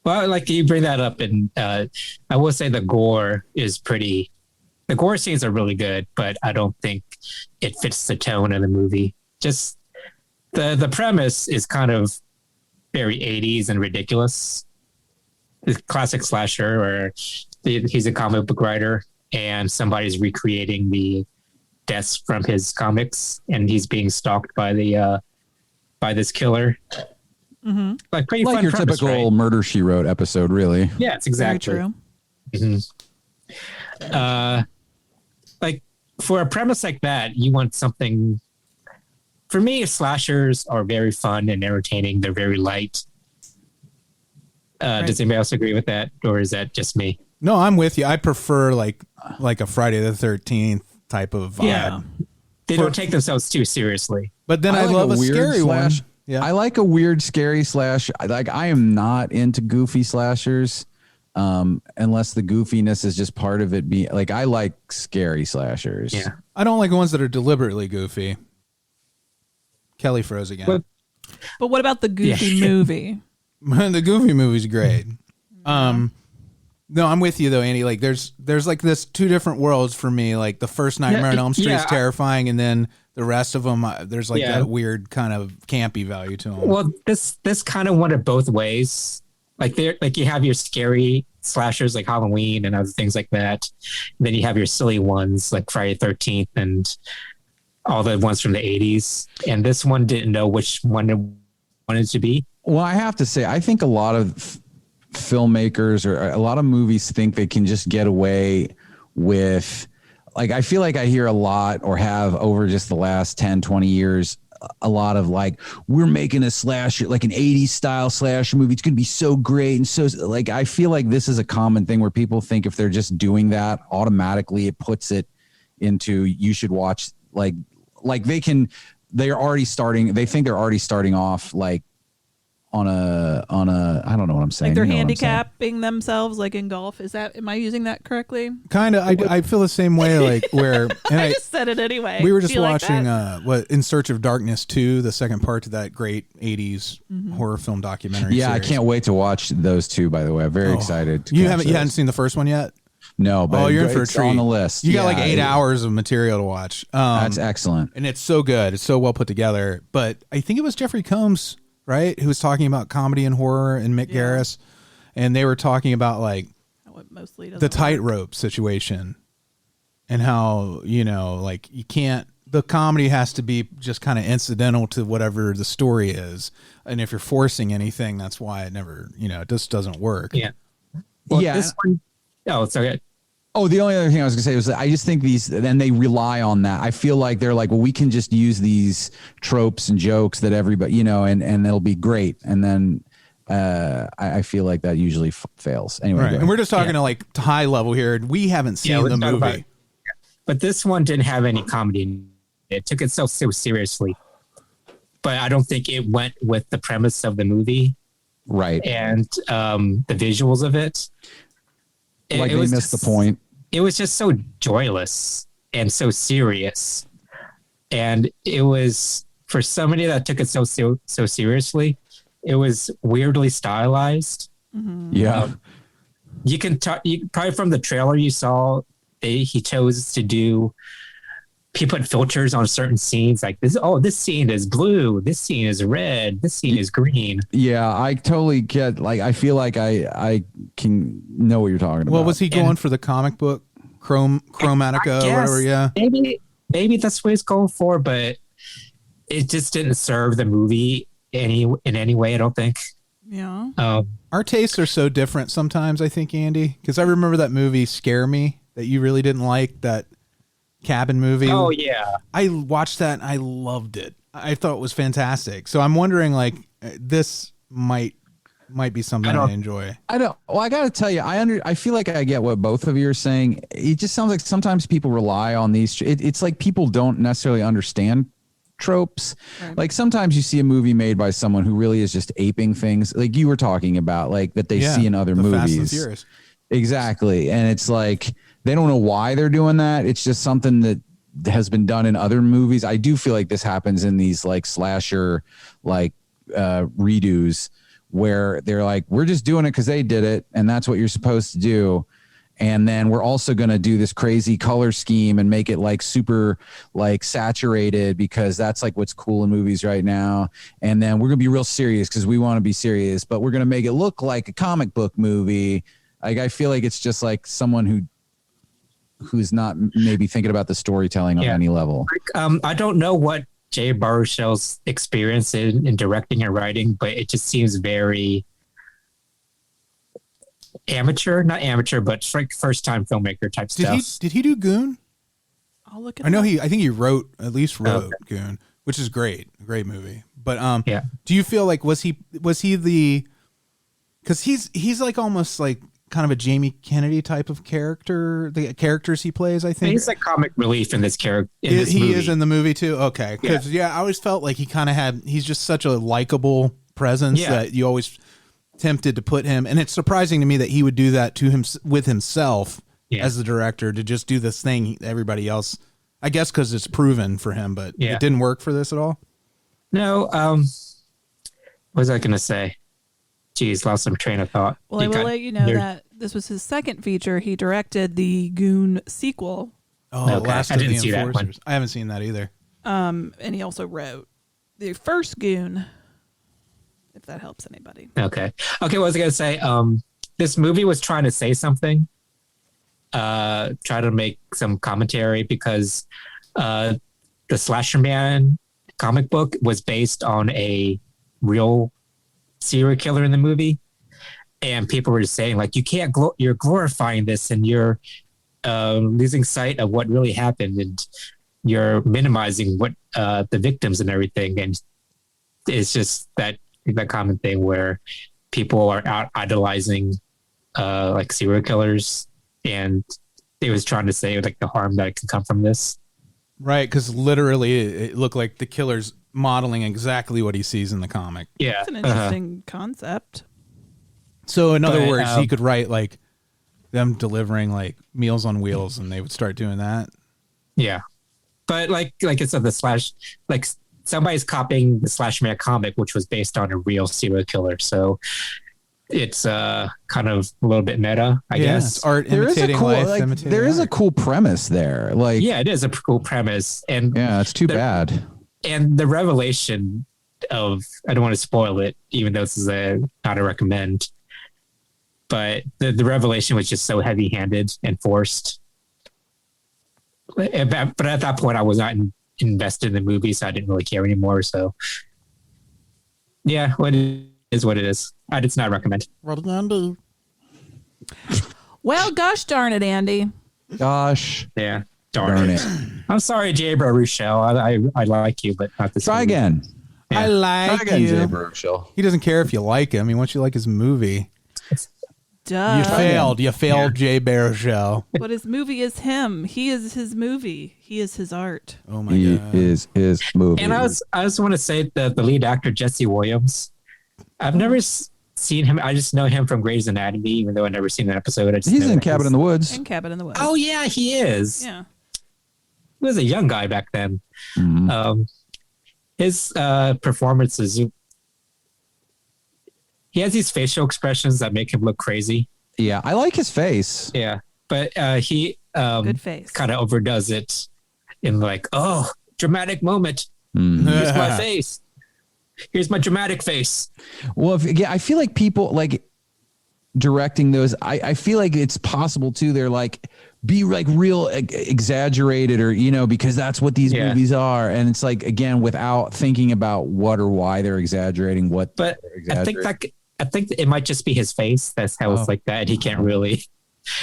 Well, like you bring that up, and I will say the gore is pretty. The gore scenes are really good, but I don't think it fits the tone of the movie. Just the premise is kind of very 80s and ridiculous. The classic slasher, where he's a comic book writer, and somebody's recreating the deaths from his comics, and he's being stalked by this killer. Mm-hmm. Like pretty like fun your premise, typical right? Murder, She Wrote episode, really. Yeah, it's exactly true. Mm-hmm. Like for a premise like that, you want something. For me, slashers are very fun and entertaining. They're very light. Does anybody else agree with that, or is that just me? No, I'm with you. I prefer like a Friday the 13th type of vibe. Yeah, they don't take themselves too seriously. But then I like love a scary slash. one. Yeah, I like a weird, scary slash. Like, I am not into goofy slashers, unless the goofiness is just part of it. Being like, I like scary slashers. Yeah, I don't like ones that are deliberately goofy. Kelly froze again. But what about the Goofy movie? The Goofy movie's great. No, I'm with you though, Andy. Like, there's like this two different worlds for me. Like, the first Nightmare on Elm Street is terrifying, and then the rest of them, there's like that weird kind of campy value to them. Well, this kind of went it both ways. Like you have your scary slashers like Halloween and other things like that. And then you have your silly ones like Friday the 13th and all the ones from the 80s. And this one didn't know which one it wanted to be. Well, I have to say, I think a lot of filmmakers or a lot of movies think they can just get away with, like, I feel like I hear a lot, or have over just the last 10, 20 years, a lot of like, we're making a slasher, like an 80s style slasher movie. It's going to be so great. And so, like, I feel like this is a common thing where people think if they're just doing that, automatically it puts it into, you should watch, like they think they're already starting off like on a I don't know what I'm saying. Like they're handicapping themselves, like in golf. Am I using that correctly? Kind of. I feel the same way. Like where, and I just said it anyway. We were just watching In Search of Darkness 2, the second part to that great 80s horror film documentary. Yeah, series. I can't wait to watch those two. By the way, I'm very excited. You hadn't seen the first one yet? No, but you're in for a treat. On the list. You got like 8 hours of material to watch. That's excellent, and it's so good. It's so well put together. But I think it was Jeffrey Combs, right, who was talking about comedy and horror, and Mick Garris, and they were talking about like the tightrope situation, and how like you can't. The comedy has to be just kind of incidental to whatever the story is, and if you're forcing anything, that's why it never, it just doesn't work. Yeah. Well, this one. Oh, it's okay. Oh, the only other thing I was going to say was that I just think then they rely on that. I feel like they're like, well, we can just use these tropes and jokes that everybody, and it'll be great. And then I feel like that usually fails. Anyway, right. And we're just talking to like high level here. We haven't seen the movie. But this one didn't have any comedy. It took itself so seriously. But I don't think it went with the premise of the movie. Right. And the visuals of it. Like they missed the point. It was just so joyless and so serious. And it was, for somebody that took it so seriously, it was weirdly stylized. Mm-hmm. Yeah. You can probably from the trailer you saw, he chose to do he put filters on certain scenes, like this scene is blue, this scene is red, this scene is green. Yeah, I totally get, like, I feel like I can know what you're talking about. Well, was he going for the comic book chromatica or whatever? Yeah, maybe that's what he's going for, but it just didn't serve the movie in any way, I don't think. Yeah. Our tastes are so different sometimes, I think, Andy, because I remember that movie Scare Me that you really didn't like, that cabin movie. Oh yeah, I watched that and I loved it. I thought it was fantastic. So I'm wondering, like, this might be something I enjoy. Well, I got to tell you, I feel like I get what both of you are saying. It just sounds like sometimes people rely on these. It's like people don't necessarily understand tropes. Right. Like sometimes you see a movie made by someone who really is just aping things like you were talking about, like that they see in other movies. Fast and Furious. Exactly. And it's like, they don't know why they're doing that. It's just something that has been done in other movies. I do feel like this happens in these like slasher, like redos where they're like, we're just doing it because they did it. And that's what you're supposed to do. And then we're also going to do this crazy color scheme and make it like super like saturated because that's like what's cool in movies right now. And then we're going to be real serious because we want to be serious, but we're going to make it look like a comic book movie. Like, I feel like it's just like someone who's not maybe thinking about the storytelling on any level. I don't know what Jay Baruchel's experience in directing and writing, but it just seems very amateur, not amateur, but first time filmmaker type stuff. Did he do Goon? I'll look at I know I think he wrote Goon, which is great movie. But do you feel like was he the, because he's like almost like kind of a Jamie Kennedy type of character, the characters he plays, I think. He's like comic relief in this character. He is in the movie too? Okay. Because, I always felt like he's just such a likable presence that you always tempted to put him. And it's surprising to me that he would do that to him with himself as the director, to just do this thing everybody else, I guess because it's proven for him, but it didn't work for this at all? No. What was I going to say? Geez, lost some train of thought. Well, I will let you know that this was his second feature. He directed the Goon sequel. Oh, okay. Last I didn't see that one. I haven't seen that either. And he also wrote the first Goon, if that helps anybody. Okay, what was I going to say? This movie was trying to say something, try to make some commentary, because the Slasher Man comic book was based on a real serial killer in the movie, and people were just saying like, you can't you're glorifying this and you're losing sight of what really happened, and you're minimizing what the victims and everything. And it's just that common thing where people are out idolizing like serial killers, and it was trying to say like the harm that can come from this. Right, because literally it looked like the killer's modeling exactly what he sees in the comic. Yeah, it's an interesting concept. So in other words, he could write like them delivering like Meals on Wheels, and they would start doing that. Yeah, but like I said, like somebody's copying the Slash Man comic, which was based on a real serial killer. So it's kind of a little bit meta, I guess. It's art imitating life. Like, there is a cool premise there. Like, yeah, it is a cool premise, and it's too bad. And the revelation of, I don't want to spoil it, even though this is not a recommend, but the revelation was just so heavy-handed and forced. But at that point, I was not invested in the movie, so I didn't really care anymore. So, yeah, what it is what it is. I did not recommend. Well, gosh darn it, Andy. Gosh. Yeah. Darn it. I'm sorry, Jay Baruchel. I like you, but not this. Try again. Yeah. I like again, you. Jay Baruchel. He doesn't care if you like him. He wants you to like his movie. Duh. You failed. You failed, Jay Baruchel. But his movie is him. He is his movie. He is his art. Oh my God. He is his movie. And I just want to say that the lead actor, Jesse Williams, I've never seen him. I just know him from Grey's Anatomy, even though I've never seen an episode. He's in Cabin in the Woods. In Cabin in the Woods. Oh yeah, he is. Yeah. He was a young guy back then. Mm-hmm. His performances, he has these facial expressions that make him look crazy. Yeah, I like his face. Yeah, but he good face. Kind of overdoes it in like, oh, dramatic moment. Here's my face. Here's my dramatic face. Well, I feel like people like directing those. I feel like it's possible too. They're like, be like real exaggerated or, because that's what these movies are. And it's like, again, without thinking about what or why they're exaggerating what. But I think it might just be his face. That's how it's like that. He can't really,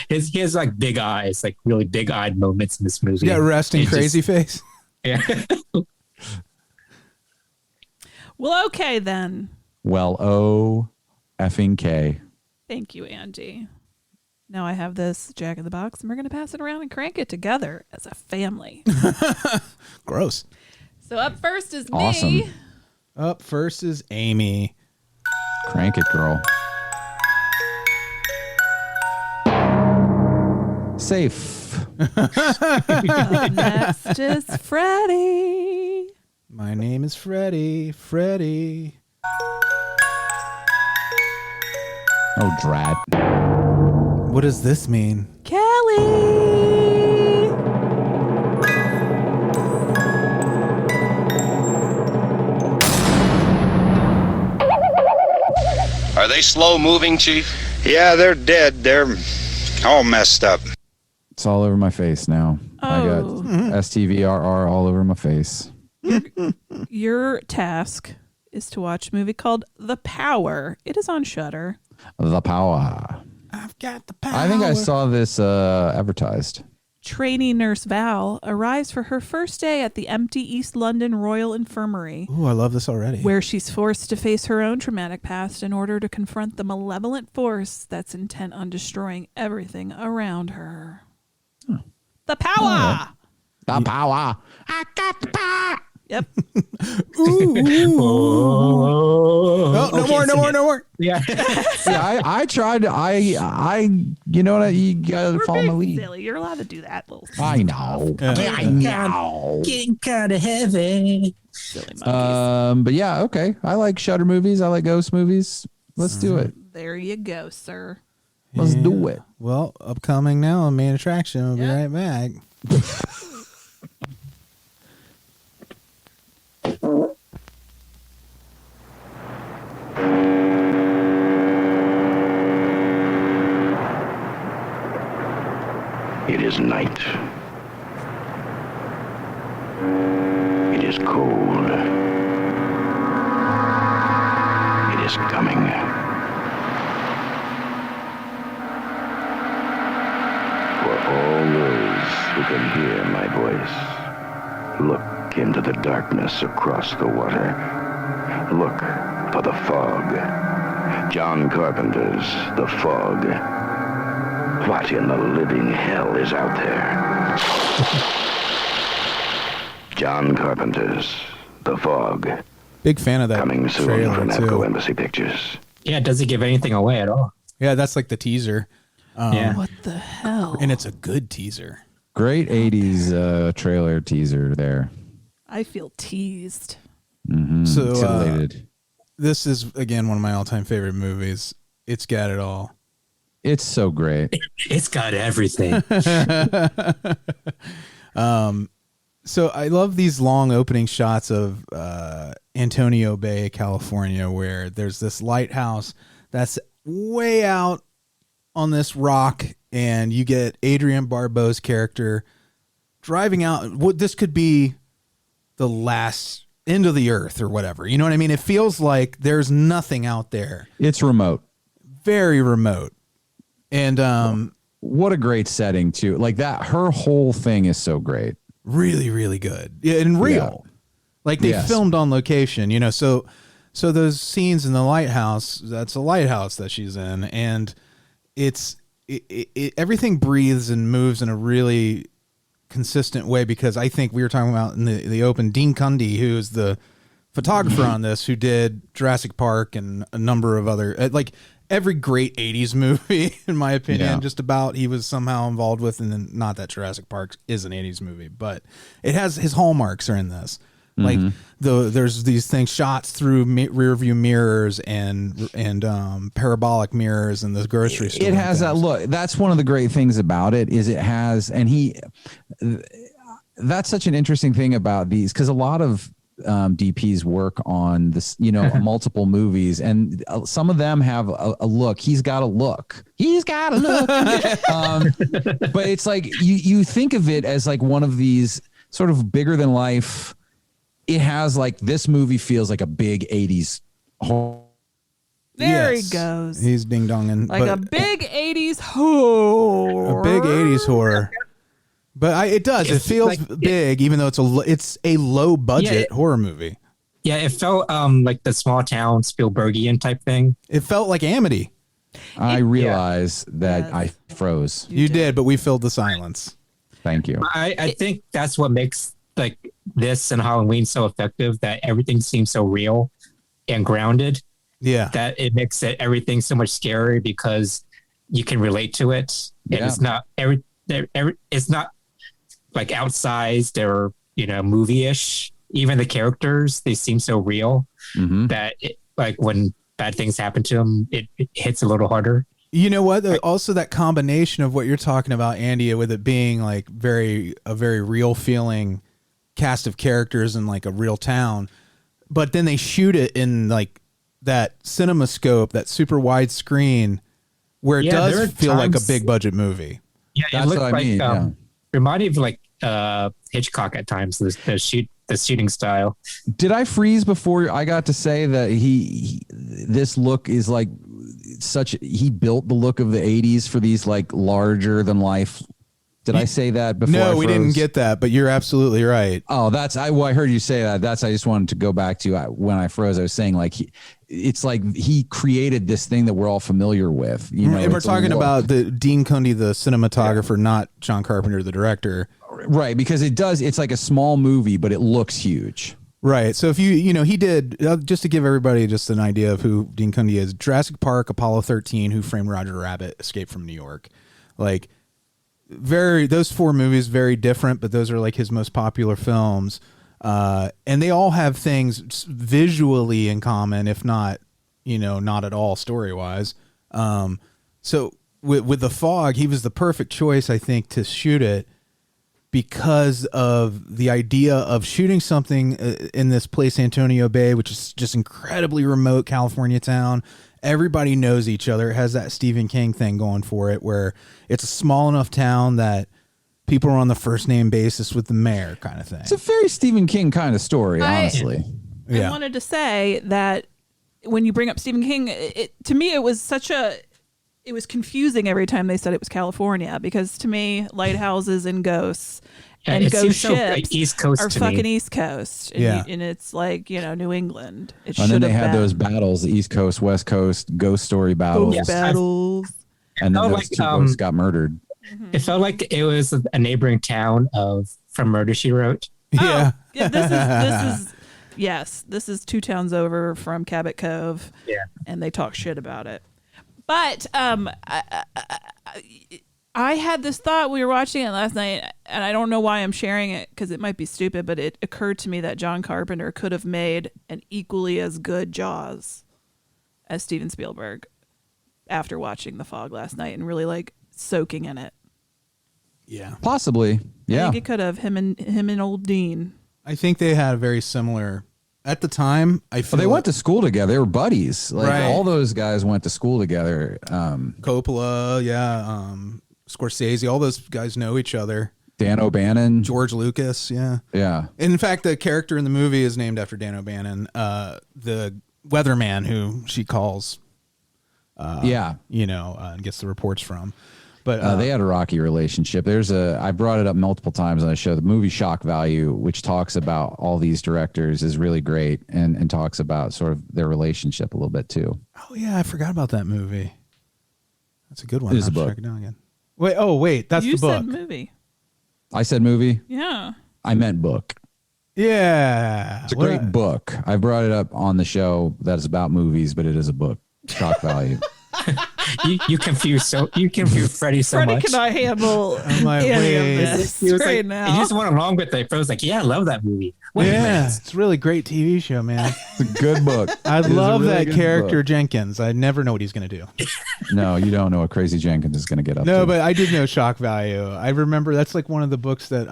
he has like big eyes, like really big eyed moments in this movie. Yeah. Resting crazy face. Yeah. Well, okay then. Well, effing K. Thank you, Andy. Now I have this Jack in the Box, and we're going to pass it around and crank it together as a family. Gross. So up first is awesome. me. Up first is Amy. Crank it, girl. Safe. Next is Freddy. My name is Freddy. Freddy. Oh, drat. What does this mean? Kelly. Are they slow moving, Chief? Yeah, they're dead. They're all messed up. It's all over my face now. Oh. I got STVRR all over my face. Your task is to watch a movie called The Power. It is on Shudder. The Power. I've got the power. I think I saw this advertised. Trainee nurse Val arrives for her first day at the empty East London Royal Infirmary. Ooh, I love this already. Where she's forced to face her own traumatic past in order to confront the malevolent force that's intent on destroying everything around her. Huh. The Power! Right. The Power! I got the power! Yep. Ooh. Oh, no more. Yeah. I tried. You know what? You gotta follow my lead. Silly. You're allowed to do that little stuff. I know. I know. Getting kind of heavy. Silly monkeys. But yeah, okay. I like Shudder movies. I like ghost movies. Let's do it. There you go, sir. Let's do it. Well, upcoming now on Main Attraction. We'll be right back. It is night. It is cold. It is coming. For all those who can hear my voice, look into the darkness across the water. Look for the fog. John Carpenter's The Fog. What in the living hell is out there? John Carpenter's The Fog. Big fan of that. Coming soon trailer from too. Echo Embassy Pictures. Yeah, it doesn't give anything away at all. Yeah, that's like the teaser. Yeah. What the hell? And it's a good teaser. Great 80s trailer teaser there. I feel teased. Mm-hmm. So this is, again, one of my all-time favorite movies. It's got it all. It's so great. It's got everything. So I love these long opening shots of Antonio Bay, California, where there's this lighthouse that's way out on this rock, and you get Adrienne Barbeau's character driving out. What this could be the last end of the earth or whatever. You know what I mean? It feels like there's nothing out there. It's remote. Very remote. And what a great setting too. Like that, her whole thing is so great. Really, really good. Yeah, and real. Yeah. Like they filmed on location, you know. So those scenes in the lighthouse, that's a lighthouse that she's in, and it's everything breathes and moves in a really consistent way, because I think we were talking about in the open, Dean Cundy, who is the photographer on this, who did Jurassic Park and a number of other, like every great 80s movie, in my opinion, just about he was somehow involved with. And then, not that Jurassic Park is an 80s movie, but it has his hallmarks are in this. Like there's these things, shots through rear view mirrors and parabolic mirrors in the grocery store. It has that look. That's one of the great things about it, is it has, and that's such an interesting thing about these, because a lot of DPs work on this, multiple movies, and some of them have a look. He's got a look. But it's like you think of it as like one of these sort of bigger than life. It has like, this movie feels like a big 80s horror. There he goes. He's ding donging like a big 80s horror. A big 80s horror. But it does. It feels like big, even though it's a low budget horror movie. Yeah, it felt like the small town Spielbergian type thing. It felt like Amity. I realized that I froze. You did, but we filled the silence. Thank you. I think that's what makes like this and Halloween so effective, that everything seems so real and grounded. Yeah. That it makes everything so much scarier because you can relate to it. And it's not it's not like outsized or, movie-ish. Even the characters, they seem so real that like when bad things happen to them, it hits a little harder. You know what? Also, that combination of what you're talking about, Andy, with it being like a very real feeling cast of characters in like a real town, but then they shoot it in like that CinemaScope, that super wide screen, where it does feel like a big budget movie. Yeah, it looked like reminded of like Hitchcock at times. The shooting style. Did I freeze before I got to say that this look is like he built the look of the 80s for these like larger than life? Did I say that before? No, we didn't get that, but you're absolutely right. Oh, I heard you say that. I just wanted to go back to when I froze. I was saying like it's like he created this thing that we're all familiar with. And we're talking about the Dean Cundey, the cinematographer, not John Carpenter, the director. Right, because it's like a small movie, but it looks huge. Right. So if he did, just to give everybody just an idea of who Dean Cundey is: Jurassic Park, Apollo 13, Who Framed Roger Rabbit, Escape from New York. Like, those four movies, very different, but those are like his most popular films. And they all have things visually in common, if not, not at all story-wise. So with The Fog, he was the perfect choice, I think, to shoot it, because of the idea of shooting something in this place, Antonio Bay, which is just incredibly remote California town. Everybody knows each other. It has that Stephen King thing going for it, where it's a small enough town that people are on the first name basis with the mayor, kind of thing. It's a very Stephen King kind of story, honestly. I wanted to say that when you bring up Stephen King, to me, it was it was confusing every time they said it was California, because to me, lighthouses and ghosts and ghost ships East Coast are fucking East Coast. And, and it's like, New England. And then they had those battles, the East Coast, West Coast, ghost story battles. And then those two ghosts got murdered. It felt like it was a neighboring town from Murder, She Wrote. Yeah. This is 2 towns over from Cabot Cove. Yeah. And they talk shit about it. But I had this thought. We were watching it last night, and I don't know why I'm sharing it, because it might be stupid, but it occurred to me that John Carpenter could have made an equally as good Jaws as Steven Spielberg after watching The Fog last night and really like soaking in it. Yeah, possibly. Yeah, I think it could have him and old Dean. I think they had a very similar. At the time, I feel they went to school together. They were buddies. Like Right. all those guys went to school together. Coppola, Scorsese, all those guys know each other. Dan O'Bannon, George Lucas, yeah. In fact, the character in the movie is named after Dan O'Bannon, the weatherman who she calls. And gets the reports from. But they had a rocky relationship. I brought it up multiple times on the show. The movie Shock Value, which talks about all these directors, is really great and talks about sort of their relationship a little bit too. Oh yeah, I forgot about that movie. That's a good one. It is a book. Check it down again. Wait, that's the book. You said movie. I said movie? Yeah. I meant book. Yeah. It's a great book. I brought it up on the show that is about movies, but it is a book. Shock Value. You confuse Freddy so Freddy much. cannot handle any of this right now. He just went along with it. Freddy's like, yeah, I love that movie. Wait a minute. It's a really great TV show, man. It's a good book. I love really that character, book. Jenkins. I never know what he's going to do. No, you don't know what Crazy Jenkins is going to get up to. No, but I did know Shock Value. I remember that's like one of the books that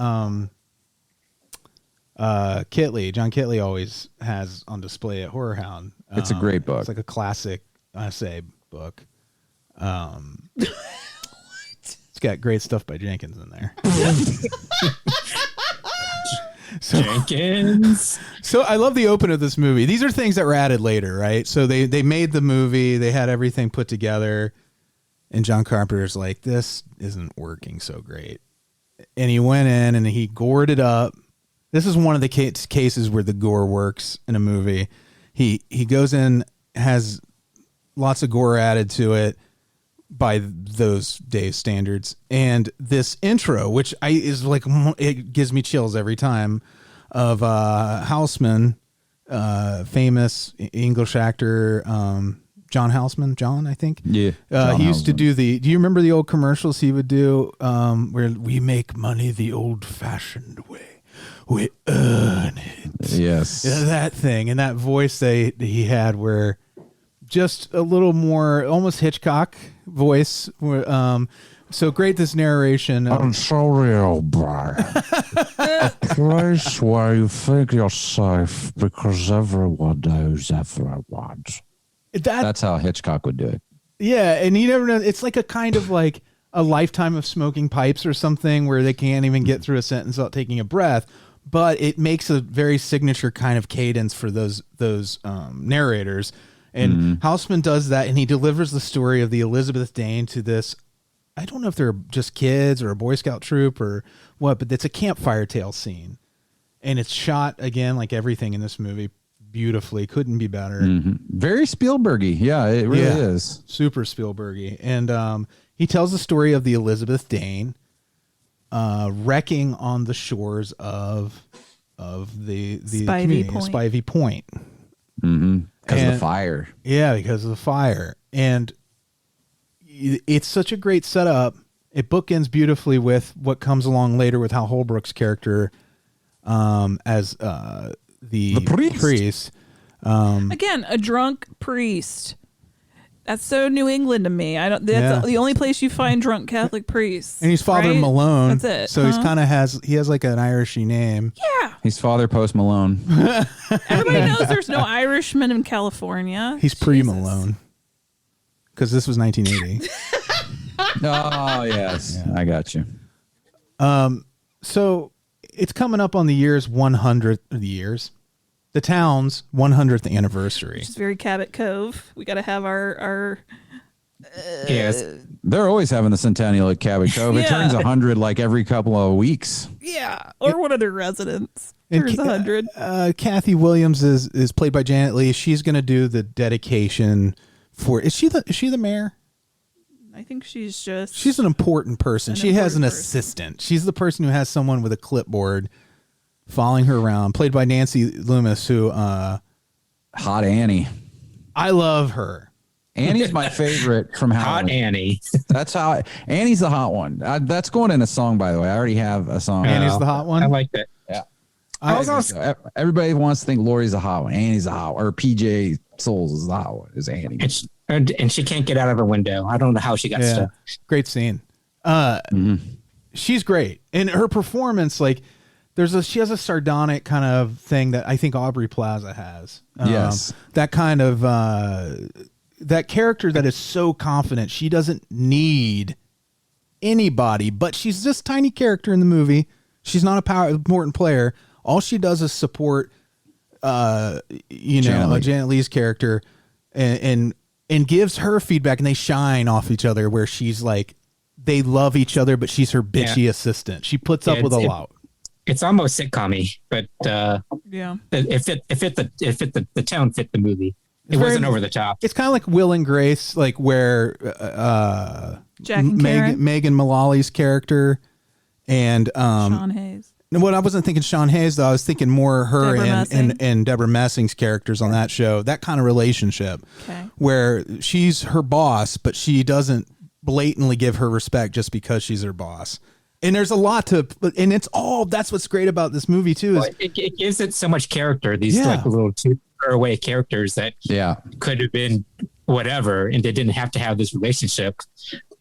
John Kitley always has on display at Horror Hound. It's a great book. It's like a classic essay book. It's got great stuff by Jenkins in there. Jenkins. So I love the open of this movie. These are things that were added later, right? So they made the movie, they had everything put together, and John Carpenter's like, this isn't working so great. And he went in and he gored it up. This is one of the cases where the gore works in a movie. He goes in, has lots of gore added to it by those days' standards, and this intro, which is like, it gives me chills every time, of Houseman, famous English actor, John Houseman, I think. Yeah. He used to do do you remember the old commercials he would do, where we make money the old-fashioned way, we earn it. Yes. That thing, and that voice he had, where just a little more almost Hitchcock voice. So great, this narration. I'm sorry, O'Brien. A place where you think you're safe because everyone knows everyone. That's how Hitchcock would do it. Yeah, and you never know. It's like a kind of like a lifetime of smoking pipes or something, where they can't even get through a sentence without taking a breath. But it makes a very signature kind of cadence for those narrators. And Houseman does that, and he delivers the story of the Elizabeth Dane to this, I don't know if they're just kids or a Boy Scout troop or what, but it's a campfire tale scene. And it's shot, again, like everything in this movie, beautifully. Couldn't be better. Very Spielbergy. Yeah, it really is. Super Spielbergy. And he tells the story of the Elizabeth Dane wrecking on the shores of the Spivey Point. Because of the fire. Yeah, because of the fire. And it's such a great setup. It bookends beautifully with what comes along later with Hal Holbrook's character as the priest. Again, a drunk priest. That's so New England to me. That's the only place you find drunk Catholic priests. And he's Father right? Malone. That's it. So he's kind of has like an Irishy name. Yeah. He's Father Post Malone. Everybody knows there's no Irishman in California. He's pre-Malone. Because this was 1980. Oh, yes. Yeah. I got you. So it's coming up on the year's 100th of the years. The town's 100th anniversary. Which is very Cabot Cove. We got to have our yes. They're always having the centennial at Cabot Cove. It turns 100 like every couple of weeks. Yeah. Or one of their residents. Turns 100. Kathy Williams is played by Janet Leigh. She's going to do the dedication for, is she the mayor? I think she's an important person. She has an assistant. She's the person who has someone with a clipboard following her around, played by Nancy Loomis, who Hot Annie. I love her. Annie's my favorite from Halloween. Hot Annie. That's how Annie's the hot one. That's going in a song, by the way. I already have a song. Annie's the hot one. I like that. Yeah. Everybody wants to think Lori's the hot one. Annie's the hot one, or PJ Souls is the hot one. Is Annie? And she can't get out of her window. I don't know how she got stuck. Great scene. She's great, and her performance, like, she has a sardonic kind of thing that I think Aubrey Plaza has. Yes, that kind of that character that is so confident she doesn't need anybody, but she's this tiny character in the movie. She's not important player. All she does is support, Janet Leigh's character, and gives her feedback, and they shine off each other. Where she's like, they love each other, but she's her bitchy assistant. She puts up with a lot. It's almost sitcom-y, but the town fit the movie. It wasn't over the top. It's kind of like Will and Grace, like where Jack and Megan Mullally's character and Sean Hayes. What I wasn't thinking Sean Hayes though. I was thinking more her and Deborah Messing's characters on that show. That kind of relationship, where she's her boss, but she doesn't blatantly give her respect just because she's her boss. And there's a lot and it's all, that's what's great about this movie too. Is it gives it so much character. These like little away characters that could have been whatever, and they didn't have to have this relationship,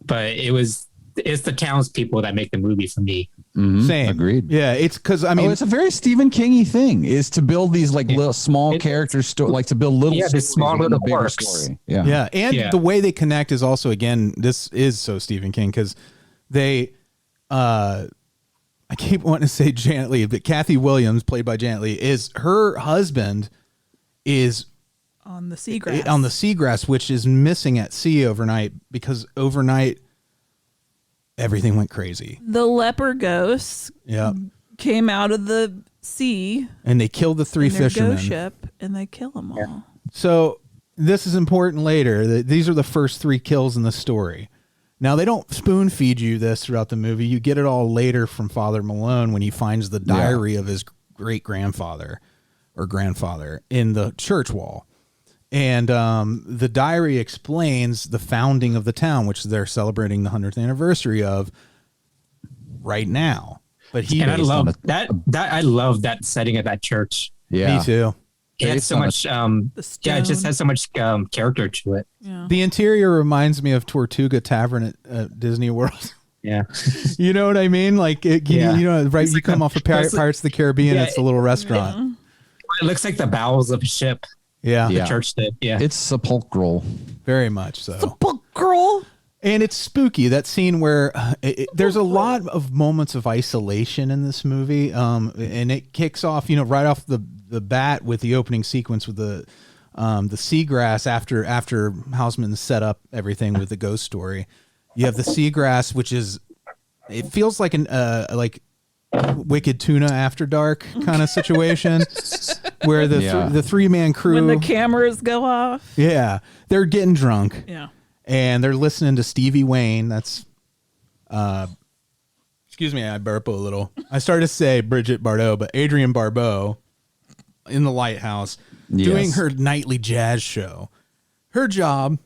but it's the townspeople that make the movie for me. Same. Agreed. Yeah, it's because I mean, it's a very Stephen King-y thing is to build these like little small characters, like to build little this small little bigger arcs. story. Yeah, and the way they connect is also, again, this is so Stephen King because they, I keep wanting to say Janet Leigh, but Kathy Williams, played by Janet Leigh, is her husband is on the seagrass. On the seagrass, which is missing at sea overnight because overnight everything went crazy. The leper ghosts came out of the sea. And they killed the 3 fishermen. Ghost ship, and they kill them all. Yeah. So this is important later. These are the first 3 kills in the story. Now, they don't spoon feed you this throughout the movie. You get it all later from Father Malone when he finds the diary of his great-grandfather or grandfather in the church wall. And the diary explains the founding of the town, which they're celebrating the 100th anniversary of right now. But I love that. I love that setting of that church. Yeah, me too. It has so much. It just has so much character to it. Yeah. The interior reminds me of Tortuga Tavern at Disney World. Yeah, you know what I mean. Like you know, right? It's you come off of Pirates of the Caribbean. It's a little restaurant. Yeah. It looks like the bowels of a ship. Yeah, the church did. Yeah, it's sepulchral, very much so. Sepulchral, and it's spooky. That scene where there's a lot of moments of isolation in this movie, and it kicks off, right off the bat with the opening sequence with the seagrass after Houseman set up everything with the ghost story. You have the seagrass, which is it feels like an Wicked Tuna After Dark kind of situation where the 3-man crew, when the cameras go off, they're getting drunk, and they're listening to Stevie Wayne. That's excuse me, I burp a little. I started to say Bridget Bardot, but Adrienne Barbeau in the Lighthouse doing her nightly jazz show. Her job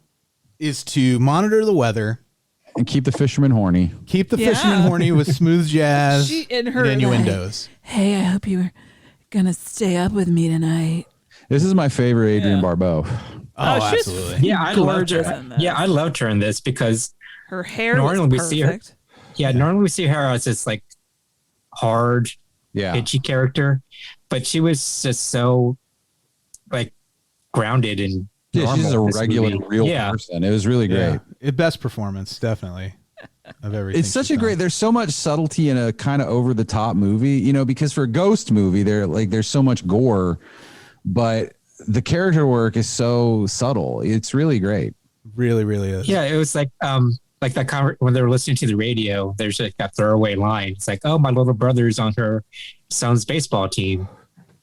is to monitor the weather and keep the fishermen horny. Keep the fishermen horny with smooth jazz and innuendos. Hey, I hope you're gonna stay up with me tonight. This is my favorite Adrienne Barbeau. Oh, absolutely. Yeah, I loved her. Yeah, I loved her in this because her hair was perfect. Normally we see her as this like hard, itchy character, but she was just so like grounded and normal. She's a regular, real person. It was really great. Best performance, definitely, of everything. It's such a great. There's so much subtlety in a kind of over the top movie, because for a ghost movie, there's so much gore, but the character work is so subtle. It's really great. Really, really is. Yeah, it was like that when they were listening to the radio. There's like that throwaway line. It's like, "Oh, my little brother's on her son's baseball team,"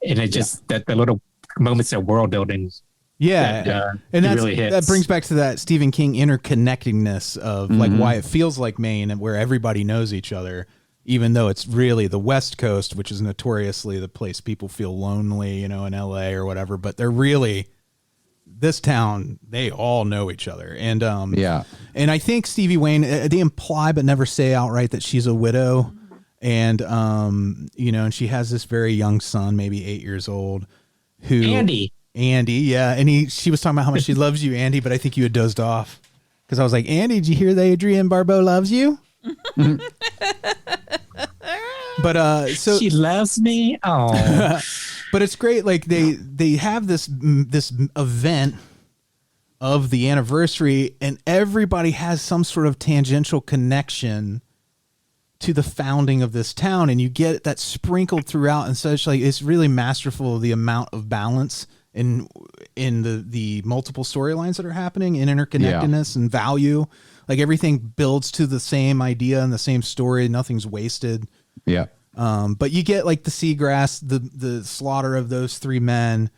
and it just the little moments of world building. Yeah, and that brings back to that Stephen King interconnectedness of like why it feels like Maine, and where everybody knows each other, even though it's really the West Coast, which is notoriously the place people feel lonely, in LA or whatever. But they're really this town; they all know each other, and and I think Stevie Wayne, they imply but never say outright that she's a widow, and and she has this very young son, maybe 8 years old, who Andy, and she was talking about how much she loves you, Andy, but I think you had dozed off because I was like, Andy, did you hear that Adrienne Barbeau loves you? But so she loves me. Oh, but it's great. Like they have this event of the anniversary, and everybody has some sort of tangential connection to the founding of this town, and you get that sprinkled throughout, and such like it's really masterful the amount of balance in the multiple storylines that are happening and interconnectedness and value. Like everything builds to the same idea and the same story. Nothing's wasted. Yeah. But you get like the seagrass, the slaughter of those 3 men.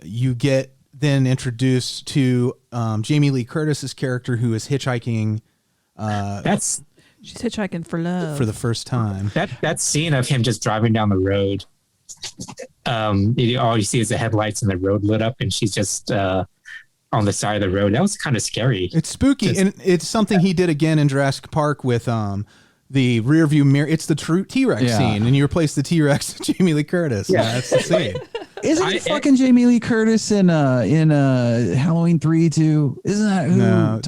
You get then introduced to Jamie Lee Curtis's character, who is hitchhiking. She's hitchhiking for love for the first time. That scene of him just driving down the road. All you see is the headlights and the road lit up, and she's just on the side of the road. That was kind of scary. It's spooky, and it's something he did again in Jurassic Park with the rear view mirror. It's the true T-Rex scene, and you replace the T-Rex with Jamie Lee Curtis. Yeah, that's the scene. Isn't it fucking Jamie Lee Curtis in Halloween 3 too? Isn't that who? No,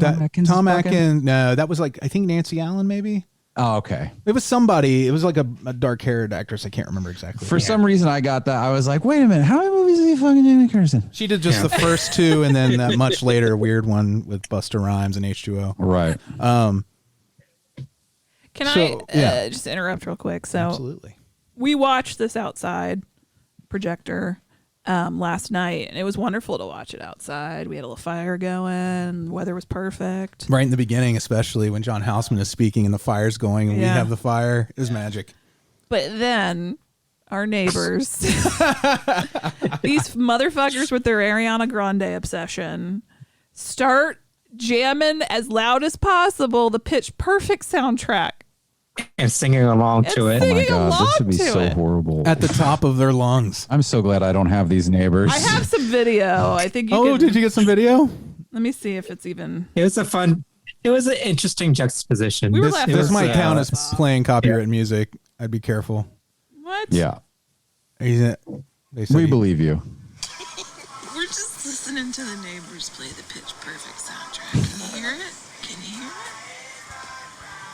Tom Atkins. No, that was like I think Nancy Allen maybe. Oh, okay. It was somebody. It was like a dark-haired actress. I can't remember exactly. For some reason, I got that. I was like, wait a minute. How many movies did he fucking Jamie Curson? She did just the first two, and then that much later weird one with Busta Rhymes and H2O. Right. Can I just interrupt real quick? So absolutely. We watched this outside projector last night, and it was wonderful to watch it outside. We had a little fire going. The weather was perfect. Right in the beginning, especially when John Houseman is speaking and the fire's going and we have the fire. It was magic. But then our neighbors, these motherfuckers with their Ariana Grande obsession, start jamming as loud as possible the Pitch Perfect soundtrack. And singing along to it. Oh my God, this would be so horrible. At the top of their lungs. I'm so glad I don't have these neighbors. I have some video. I think you did you get some video? Let me see if it's even. It was an interesting juxtaposition. This might count as playing copyright music. I'd be careful. What? Yeah. We believe you. We're just listening to the neighbors play the Pitch Perfect soundtrack. Can you hear it? Can you hear it?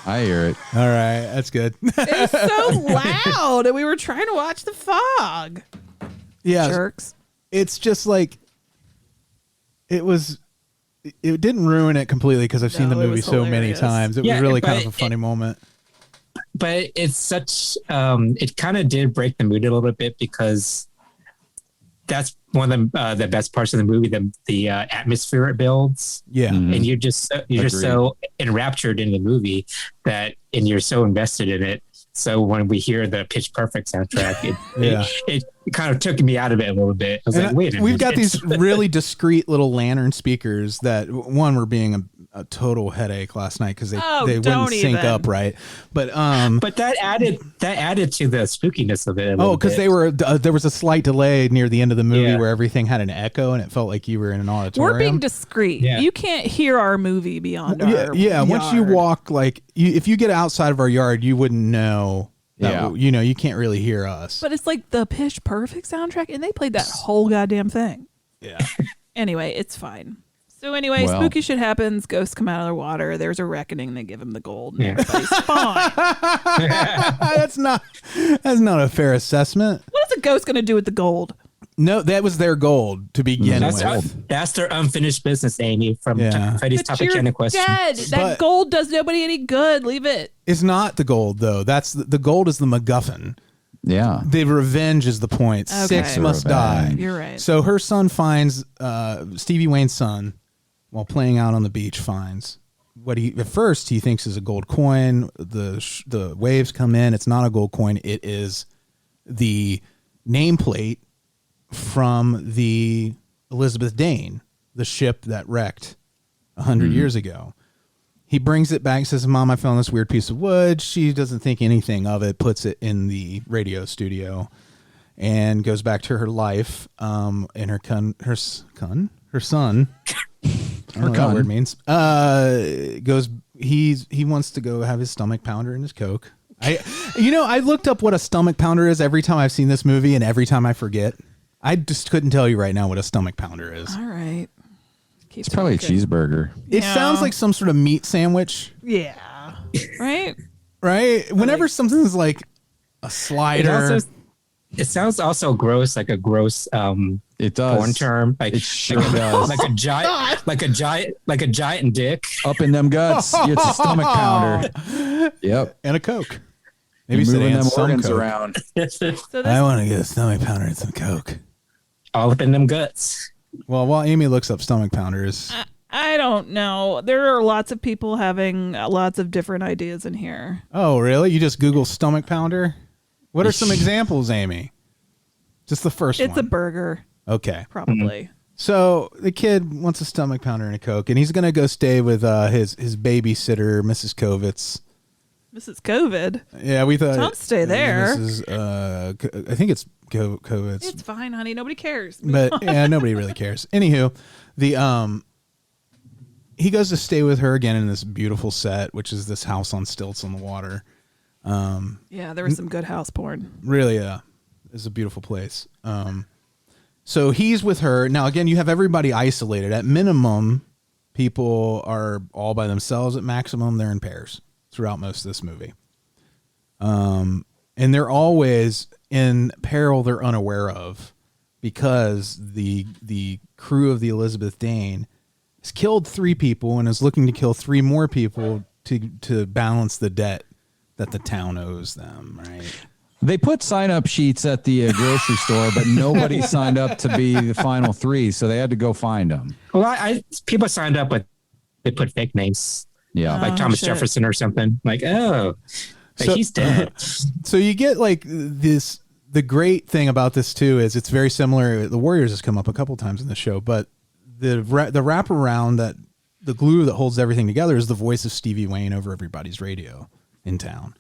I hear it. All right. That's good. It was so loud, and we were trying to watch The Fog. Yeah. Jerks. It's just like, it didn't ruin it completely because I've seen the movie so many times. It was really kind of a funny moment. But it's such, it kind of did break the mood a little bit because that's one of the best parts of the movie, the atmosphere it builds. Yeah. Mm-hmm. And you're just so enraptured in the movie and you're so invested in it. So when we hear the Pitch Perfect soundtrack, it kind of took me out of it a little bit. I was like, wait a minute. We've got these really discreet little lantern speakers that were being a total headache last night because they wouldn't sync up right. But that added to the spookiness of it. Because there was a slight delay near the end of the movie where everything had an echo and it felt like you were in an auditorium. We're being discreet. Yeah. You can't hear our movie beyond our yard. Once you walk, if you get outside of our yard, you wouldn't know. You can't really hear us. But it's like the Pitch Perfect soundtrack, and they played that whole goddamn thing. Yeah. Anyway, it's fine. So anyway, spooky shit happens. Ghosts come out of the water. There's a reckoning. They give him the gold. And everybody's fine. That's not a fair assessment. What is a ghost going to do with the gold? No, that was their gold to begin with. That's their unfinished business, Amy, from Freddy's Topicana question. Dead. That gold does nobody any good. Leave it. It's not the gold, though. That's the gold is the MacGuffin. Yeah. The revenge is the point. Okay. 6 must die. You're right. So her son finds, Stevie Wayne's son, while playing out on the beach, finds what at first he thinks is a gold coin. The waves come in. It's not a gold coin. It is the nameplate from the Elizabeth Dane, the ship that wrecked 100 years ago. He brings it back, says, Mom, I found this weird piece of wood. She doesn't think anything of it, puts it in the radio studio, and goes back to her life. And her son, I don't know what word means, he wants to go have his stomach pounder and his Coke. I looked up what a stomach pounder is every time I've seen this movie, and every time I forget. I just couldn't tell you right now what a stomach pounder is. All right. It's probably a cheeseburger. It sounds like some sort of meat sandwich. Yeah. Right? Right? Whenever something's like a slider. It sounds also gross, like a gross it does. porn term. Like, it sure does. Like a giant dick. Up in them guts. It's a stomach pounder. Yep. And a Coke. Maybe moving them organs around. I want to get a stomach pounder and some Coke. All up in them guts. Well, while Amy looks up stomach pounders. I don't know. There are lots of people having lots of different ideas in here. Oh, really? You just Google stomach pounder? What are some examples, Amy? Just the first one. It's a burger. Okay. Probably. So the kid wants a stomach pounder and a Coke, and he's going to go stay with his babysitter, Mrs. Kovitz. Mrs. COVID? Yeah, we thought. Don't stay there. I think it's Kovitz. It's fine, honey. Nobody cares. But yeah, nobody really cares. Anywho, he goes to stay with her again in this beautiful set, which is this house on stilts on the water. Yeah, there was some good house porn. Really, it's a beautiful place. So he's with her. Now, again, you have everybody isolated. At minimum, people are all by themselves. At maximum, they're in pairs. throughout most of this movie. And they're always in peril they're unaware of, because the crew of the Elizabeth Dane has killed 3 people and is looking to kill 3 more people to balance the debt that the town owes them, right? They put sign-up sheets at the grocery store, but nobody signed up to be the final 3, so they had to go find them. Well, people signed up, but they put fake names. Yeah. Like Thomas Jefferson or something. Like, he's dead. So you get like this. The great thing about this too is it's very similar. The Warriors has come up a couple times in the show, but the wraparound, that the glue that holds everything together, is the voice of Stevie Wayne over everybody's radio in town.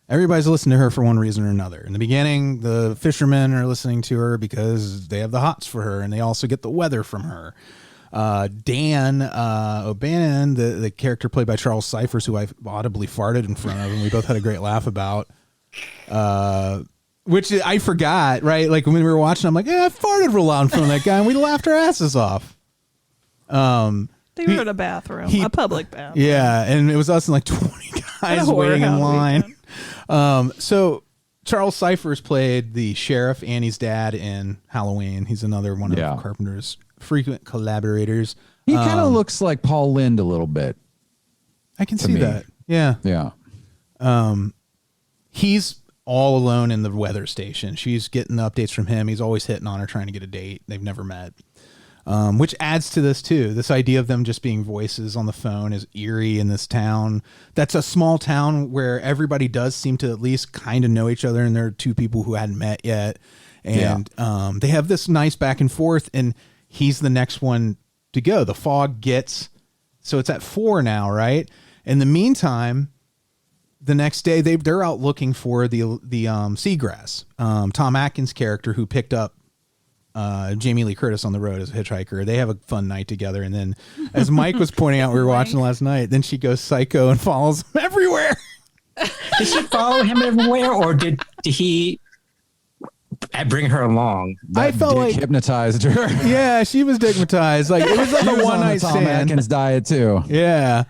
Everybody's listening to her for one reason or another. In the beginning, the fishermen are listening to her because they have the hots for her, and they also get the weather from her. Dan O'Bannon, the character played by Charles Cyphers, who I audibly farted in front of, and we both had a great laugh about. Which I forgot, right? Like when we were watching, I'm like, I farted real loud in front of that guy, and we laughed our asses off. They were in a bathroom, a public bathroom. Yeah, and it was us and like 20 guys waiting in line. So Charles Cyphers played the sheriff, Annie's dad, in Halloween. He's another one of Carpenter's frequent collaborators. He kind of looks like Paul Lynde a little bit. I can see that. Yeah. Yeah. He's all alone in the weather station. She's getting the updates from him. He's always hitting on her, trying to get a date. They've never met. Which adds to this too. This idea of them just being voices on the phone is eerie in this town. That's a small town where everybody does seem to at least kind of know each other, and there are 2 people who hadn't met yet. And they have this nice back and forth, and he's the next one to go. The fog gets, so it's at 4 now, right? In the meantime, the next day they're out looking for the seagrass. Tom Atkins' character, who picked up Jamie Lee Curtis on the road as a hitchhiker, they have a fun night together. And then, as Mike was pointing out, we were watching last night, then she goes psycho and follows him everywhere. Did she follow him everywhere, or did he bring her along? I felt like hypnotized her. Yeah, she was digmatized. Like it was like a one night stand. Tom Atkins diet too. Yeah.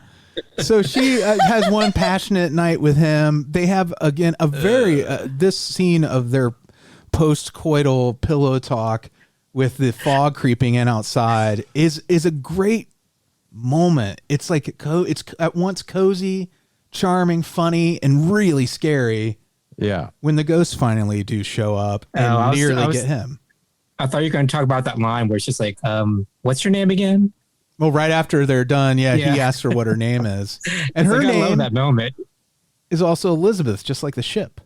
So she has one passionate night with him. They have, again, a very this scene of their post-coital pillow talk with the fog creeping in outside is a great moment. It's like it's at once cozy, charming, funny, and really scary. Yeah. When the ghosts finally do show up and nearly get him. I thought you were going to talk about that line where it's just like, what's your name again? Well, right after they're done, he asks her what her name is. And her name, I love that moment, is also Elizabeth, just like the ship.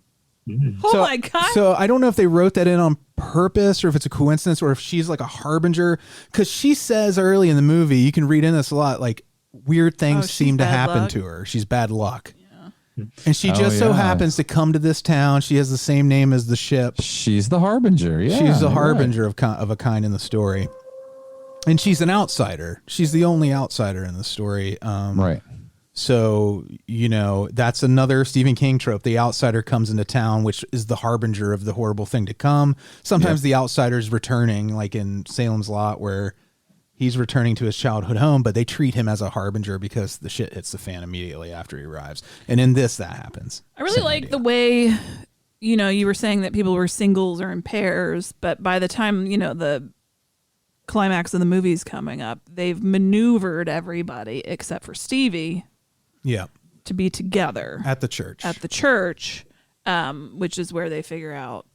Mm. Oh my God. So I don't know if they wrote that in on purpose or if it's a coincidence or if she's like a harbinger. Because she says early in the movie, you can read in this a lot, like weird things seem to happen to her. She's bad luck. Yeah. And she just so happens to come to this town. She has the same name as the ship. She's the harbinger. Yeah, she's the harbinger of a kind in the story. And she's an outsider. She's the only outsider in the story. Right. So, that's another Stephen King trope. The outsider comes into town, which is the harbinger of the horrible thing to come. Sometimes the outsider's returning, like in Salem's Lot, where he's returning to his childhood home, but they treat him as a harbinger because the shit hits the fan immediately after he arrives. And in this, that happens. I really like the way, you were saying that people were singles or in pairs, but by the time, the climax of the movie's coming up, they've maneuvered everybody except for Stevie to be together at the church which is where they figure out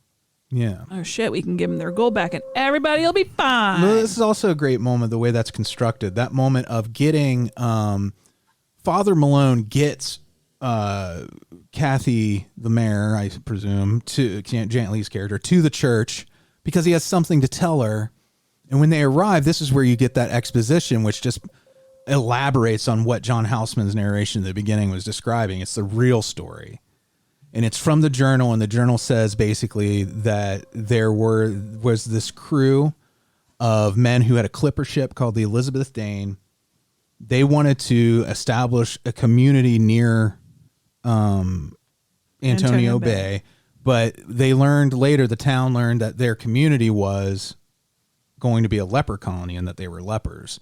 oh shit, we can give them their gold back and everybody will be fine. Well, this is also a great moment, the way that's constructed, that moment of getting Father Malone gets Kathy the mayor, I presume, to Janet Leigh's character, to the church because he has something to tell her. And when they arrive, this is where you get that exposition, which just elaborates on what John Houseman's narration at the beginning was describing. It's the real story. And it's from the journal, and the journal says basically that there was this crew of men who had a clipper ship called the Elizabeth Dane. They wanted to establish a community near Antonio Bay, but they learned later, the town learned that their community was going to be a leper colony and that they were lepers.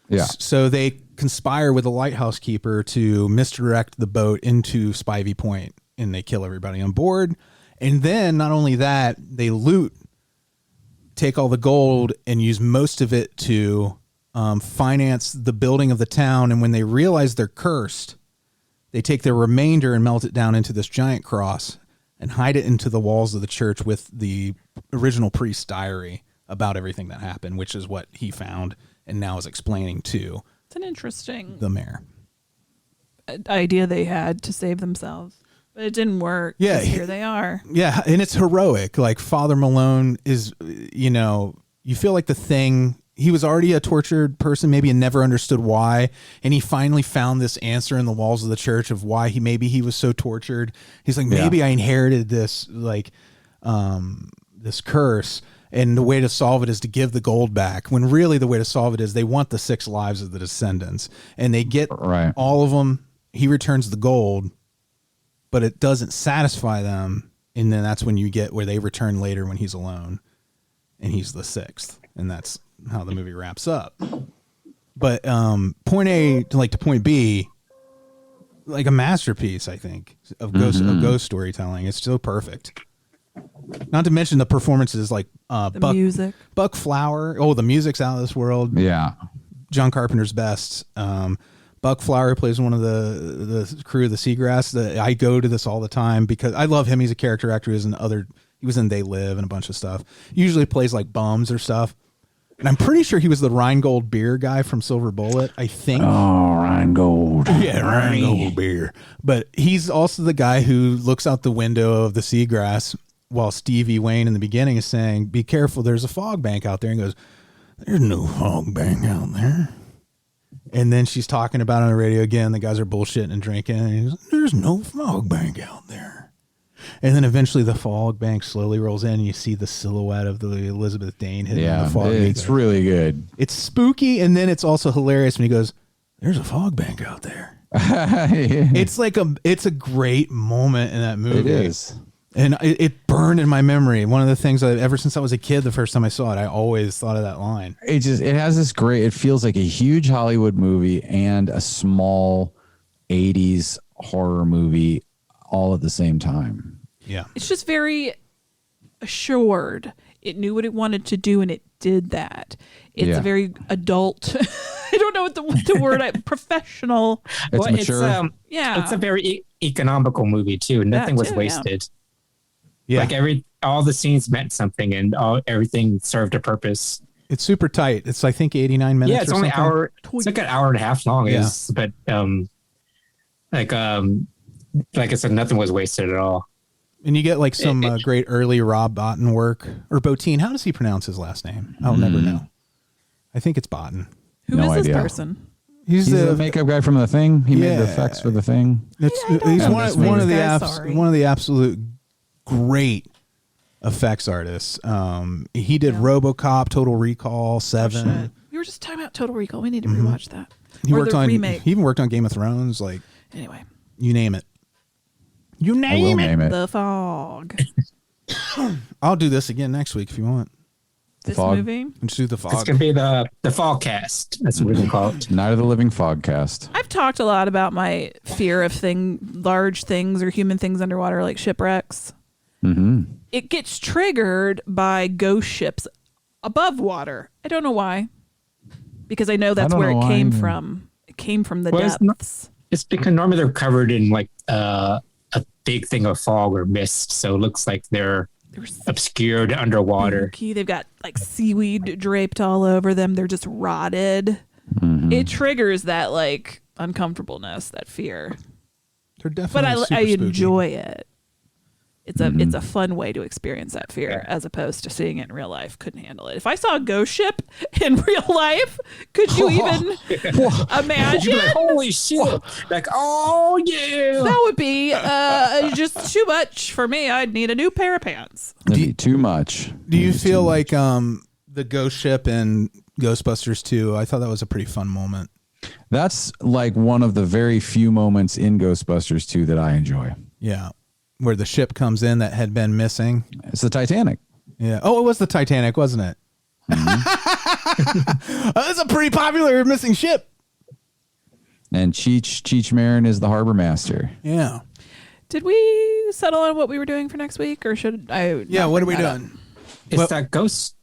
Yeah. So they conspire with the lighthouse keeper to misdirect the boat into Spivey Point, and they kill everybody on board. And then not only that, they take all the gold and use most of it to finance the building of the town. And when they realize they're cursed, they take their remainder and melt it down into this giant cross and hide it into the walls of the church with the original priest's diary about everything that happened, which is what he found and now is explaining to It's an interesting the mayor idea they had to save themselves, but it didn't work. Yeah, Here they are. Yeah, and it's heroic. Like Father Malone is, you feel like the Thing. He was already a tortured person, maybe, and never understood why. And he finally found this answer in the walls of the church of why he was so tortured. He's like, maybe I inherited this, this curse. And the way to solve it is to give the gold back, when really the way to solve it is they want the 6 lives of the descendants, and they get all of them. He returns the gold, but it doesn't satisfy them. And then that's when you get where they return later when he's alone and he's the 6th. And that's how the movie wraps up. But point A to point B, like a masterpiece, I think, of ghost storytelling. It's so perfect. Not to mention the performances, like music. Buck Flower. Oh, the music's out of this world. Yeah. John Carpenter's best. Buck Flower plays one of the crew of the Seagrass. I go to this all the time because I love him. He's a character actor. He was in They Live and a bunch of stuff. Usually plays like bums or stuff. And I'm pretty sure he was the Rheingold beer guy from Silver Bullet, I think. Oh, Rheingold. Yeah, Rheingold beer. But he's also the guy who looks out the window of the Seagrass while Stevie Wayne in the beginning is saying, "Be careful, there's a fog bank out there." And goes, "There's no fog bank out there." And then she's talking about it on the radio again. The guys are bullshitting and drinking. And he's like, "There's no fog bank out there." And then eventually the fog bank slowly rolls in and you see the silhouette of the Elizabeth Dane hidden in the fog. It's really good. It's spooky, and then it's also hilarious when he goes, "There's a fog bank out there." It's like it's a great moment in that movie. It is. And it burned in my memory. One of the things ever since I was a kid, the first time I saw it, I always thought of that line. It has this great, it feels like a huge Hollywood movie and a small 80s horror movie all at the same time. Yeah. It's just very assured. It knew what it wanted to do and it did that. It's a very adult. I don't know what the word professional. It's mature. It's a very economical movie too. Nothing was wasted. Yeah. Like all the scenes meant something and everything served a purpose. It's super tight. It's, I think, 89 minutes. Yeah, it's only hour. It's like an hour and a half long. Yeah. But like I said, nothing was wasted at all. And you get like some great early Rob Bottin work, or Bottin. How does he pronounce his last name? I'll never know. I think it's Bottin. Who is this person? He's the makeup guy from The Thing. He made the effects for The Thing. He's one of the absolute great effects artists. He did RoboCop, Total Recall, Seven. We were just talking about Total Recall. We need to rewatch that. He even worked on Game of Thrones. Like, anyway, you name it. You name it. The Fog. I'll do this again next week if you want. This movie? Let's do The Fog. It's going to be the Fogcast. That's what we're going to call it. Night of the Living Fogcast. I've talked a lot about my fear of large things or human things underwater, like shipwrecks. Mm-hmm. It gets triggered by ghost ships above water. I don't know why. Because I know that's where it came from. It came from the depths. It's because normally they're covered in like a big thing of fog or mist, so it looks like they're obscured underwater. They've got like seaweed draped all over them. They're just rotted. Mm-hmm. It triggers that like uncomfortableness, that fear. They're definitely but I super enjoy it. It's a fun way to experience that fear as opposed to seeing it in real life. Couldn't handle it. If I saw a ghost ship in real life, could you even imagine? Like, holy shit. Like, oh yeah. That would be just too much for me. I'd need a new pair of pants. That'd be too much. Do you feel like the ghost ship in Ghostbusters 2, I thought that was a pretty fun moment. That's like one of the very few moments in Ghostbusters 2 that I enjoy. Yeah. Where the ship comes in that had been missing. It's the Titanic. Yeah. Oh, it was the Titanic, wasn't it? Mm-hmm. That's a pretty popular missing ship. And Cheech Marin is the harbor master. Yeah. Did we settle on what we were doing for next week, or should I? Yeah, what are we doing? It's that ghost.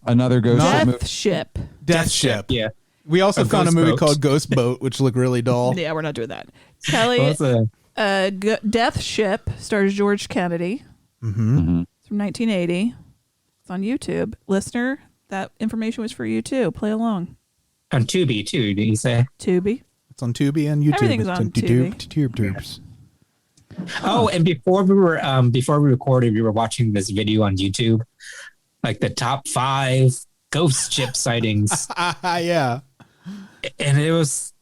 Another ghost Death Ship. Death Ship. Yeah. We also found a movie boat. called Ghost Boat, which looked really dull. Yeah, we're not doing that. Kelly, Death Ship stars George Cannaday. Mm-hmm. It's from 1980. It's on YouTube. Listener, that information was for you too. Play along. On Tubi too, did you say? Tubi. It's on Tubi and YouTube. Everything's it's on Tubi. Tubes. Oh, and before we recorded, we were watching this video on YouTube, like the top 5 ghost ship sightings. Yeah. And it was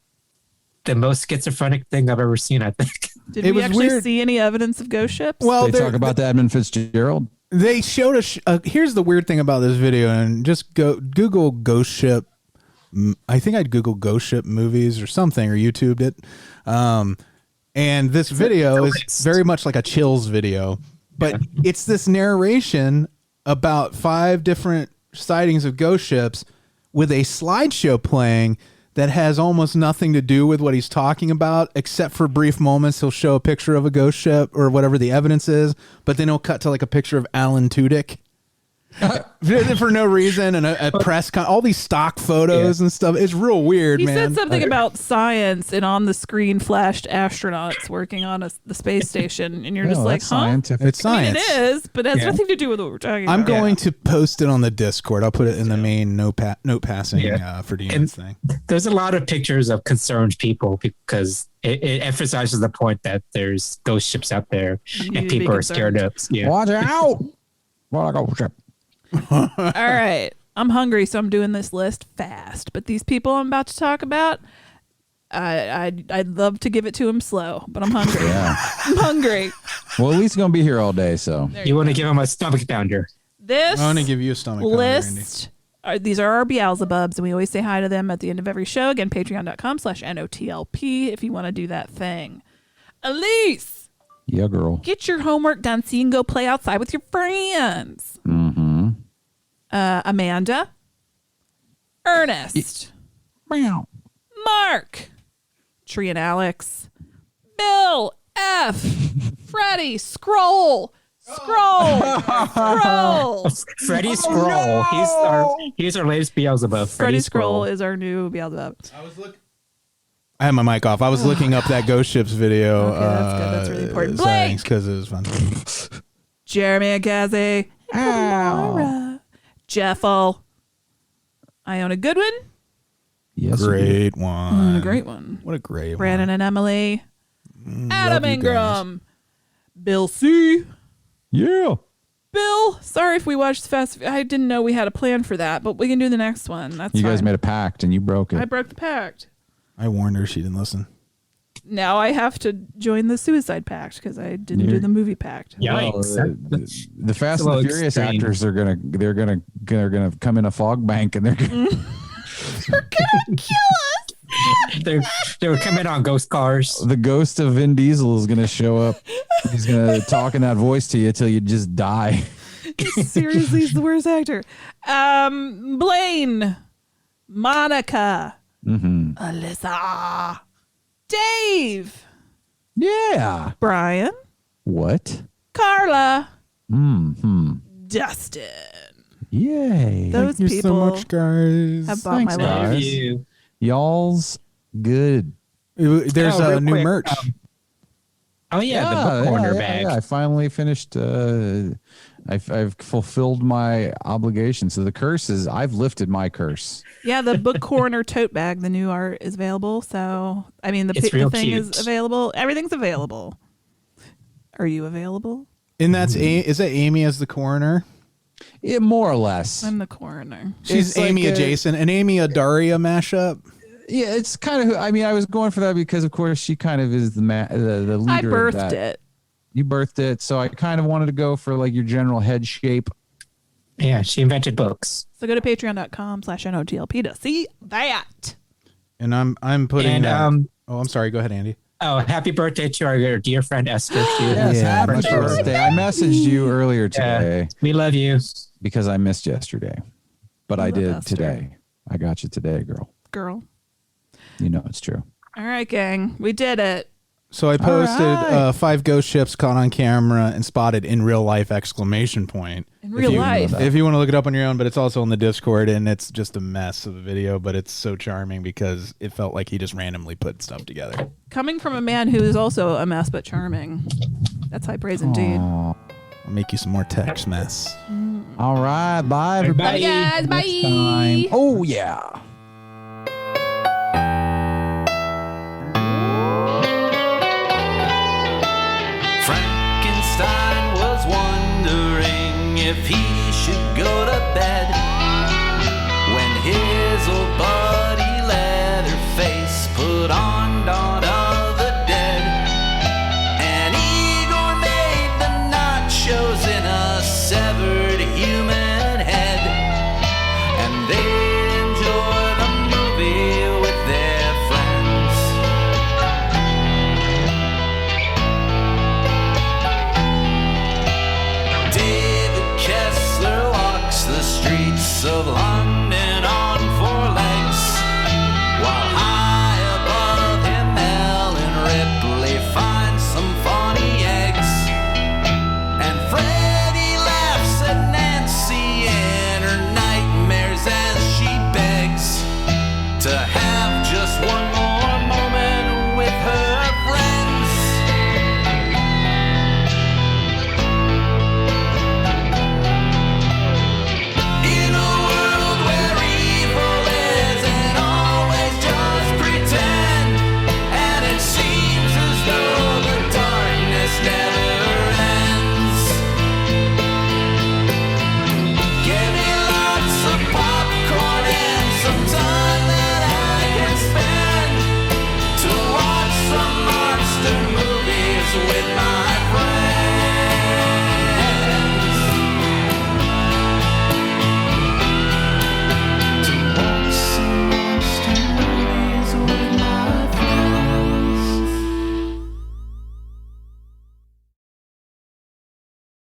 the most schizophrenic thing I've ever seen, I think. Did we actually see any evidence of ghost ships? Well, they talk about the Edmund Fitzgerald. They showed us. Here's the weird thing about this video, and just Google ghost ship. I think I'd Google ghost ship movies or something, or YouTubed it. And this video is very much like a Chills video, but it's this narration about 5 different sightings of ghost ships with a slideshow playing that has almost nothing to do with what he's talking about, except for brief moments. He'll show a picture of a ghost ship or whatever the evidence is, but then he'll cut to like a picture of Alan Tudyk. For no reason, and a press all these stock photos and stuff. It's real weird, he man. said something about science, and on the screen flashed astronauts working on the space station, and you're just like, huh? Scientific. It's science. I mean, it is, but it has nothing to do with what we're talking about. I'm going to post it on the Discord. I'll put it in the main note passing for Demon's thing. There's a lot of pictures of concerned people because it emphasizes the point that there's ghost ships out there and people are scared of. Yeah. Watch out! Well, ghost ship. All right. I'm hungry, so I'm doing this list fast. But these people I'm about to talk about, I'd love to give it to them slow, but I'm hungry. Yeah. I'm hungry. Well, at least going to be here all day, so. You want to give him a stomach pounder. This I want to give you a stomach pounder, list, these are our Beelzebubs, and we always say hi to them at the end of every show. Again, patreon.com/NOTLP if you want to do that thing. Alise. Yeah, girl. Get your homework done so you can go play outside with your friends. Mm-hmm. Amanda. Ernest. Mark. Tree and Alex. Bill. F. Freddie. Scroll. Freddie Scroll. No! He's our latest Beelzebub. Freddie Scroll is our new Beelzebub. I had my mic off. I was looking up that Ghost Ships video. Okay, that's good. That's really important. Blayne. Because it was fun. Jeremy and Cassie. Laura. Jeffel. Iona Goodwin. Yes, great one. A great one. What a great Branan one. and Emily. Adam Ingram. Bill C. Yeah. Bill, sorry if we watched Fast. I didn't know we had a plan for that, but we can do the next one. That's You guys fine. made a pact and you broke it. I broke the pact. I warned her. She didn't listen. Now I have to join the suicide pact because I didn't do the movie pact. Yikes! Well, the Fast and the Furious actors are gonna come in a fog bank and they're gonna kill us. They're coming on ghost cars. The ghost of Vin Diesel is gonna show up. He's gonna talk in that voice to you till you just die. Seriously, he's the worst actor. Blayne, Monica, Alyssa, Dave. Yeah. Brian. What? Carla. Mm-hmm. Dustin. Yay. Those Thank you people so much, guys. have bought my life. Y'all's good. There's a new quick, merch. the book corner bag. Yeah, I finally finished. I've fulfilled my obligation. So the curse is I've lifted my curse. Yeah, the book corner tote bag, the new art is available. So, I mean, the thing cute. is available. Everything's available. Are you available? And that's is that Amy as the coroner? Yeah, more or less. I'm the coroner. She's Amy adjacent, an Amy Adaria mashup. Yeah, it's kind of. I mean, I was going for that because, of course, she kind of is the leader. I birthed of that. it. You birthed it, so I kind of wanted to go for like your general head shape. Yeah, she invented books. So go to patreon.com/NOTLP to see that. And I'm putting. I'm sorry. Go ahead, Andy. Oh, happy birthday to our dear friend Esther. Yes, happy birthday. I messaged you earlier today. We love you. Because I missed yesterday, but I did today. I got you today, girl. Girl. You know it's true. All right, gang. We did it. So I posted 5 ghost ships caught on camera and spotted in real life ! In real life. If you want to look it up on your own, but it's also on the Discord, and it's just a mess of a video, but it's so charming because it felt like he just randomly put stuff together. Coming from a man who is also a mess but charming. That's high praise indeed. I'll make you some more text mess. All right. Bye, everybody. Bye, guys. Bye. Next time. Oh, yeah. Frankenstein was wondering if he should go to bed when his old buddy Leatherface put on Dawn of the Dead. And Igor made the nachos in a severed human head, and they enjoy the movie with their friends. David Kessler walks the streets of London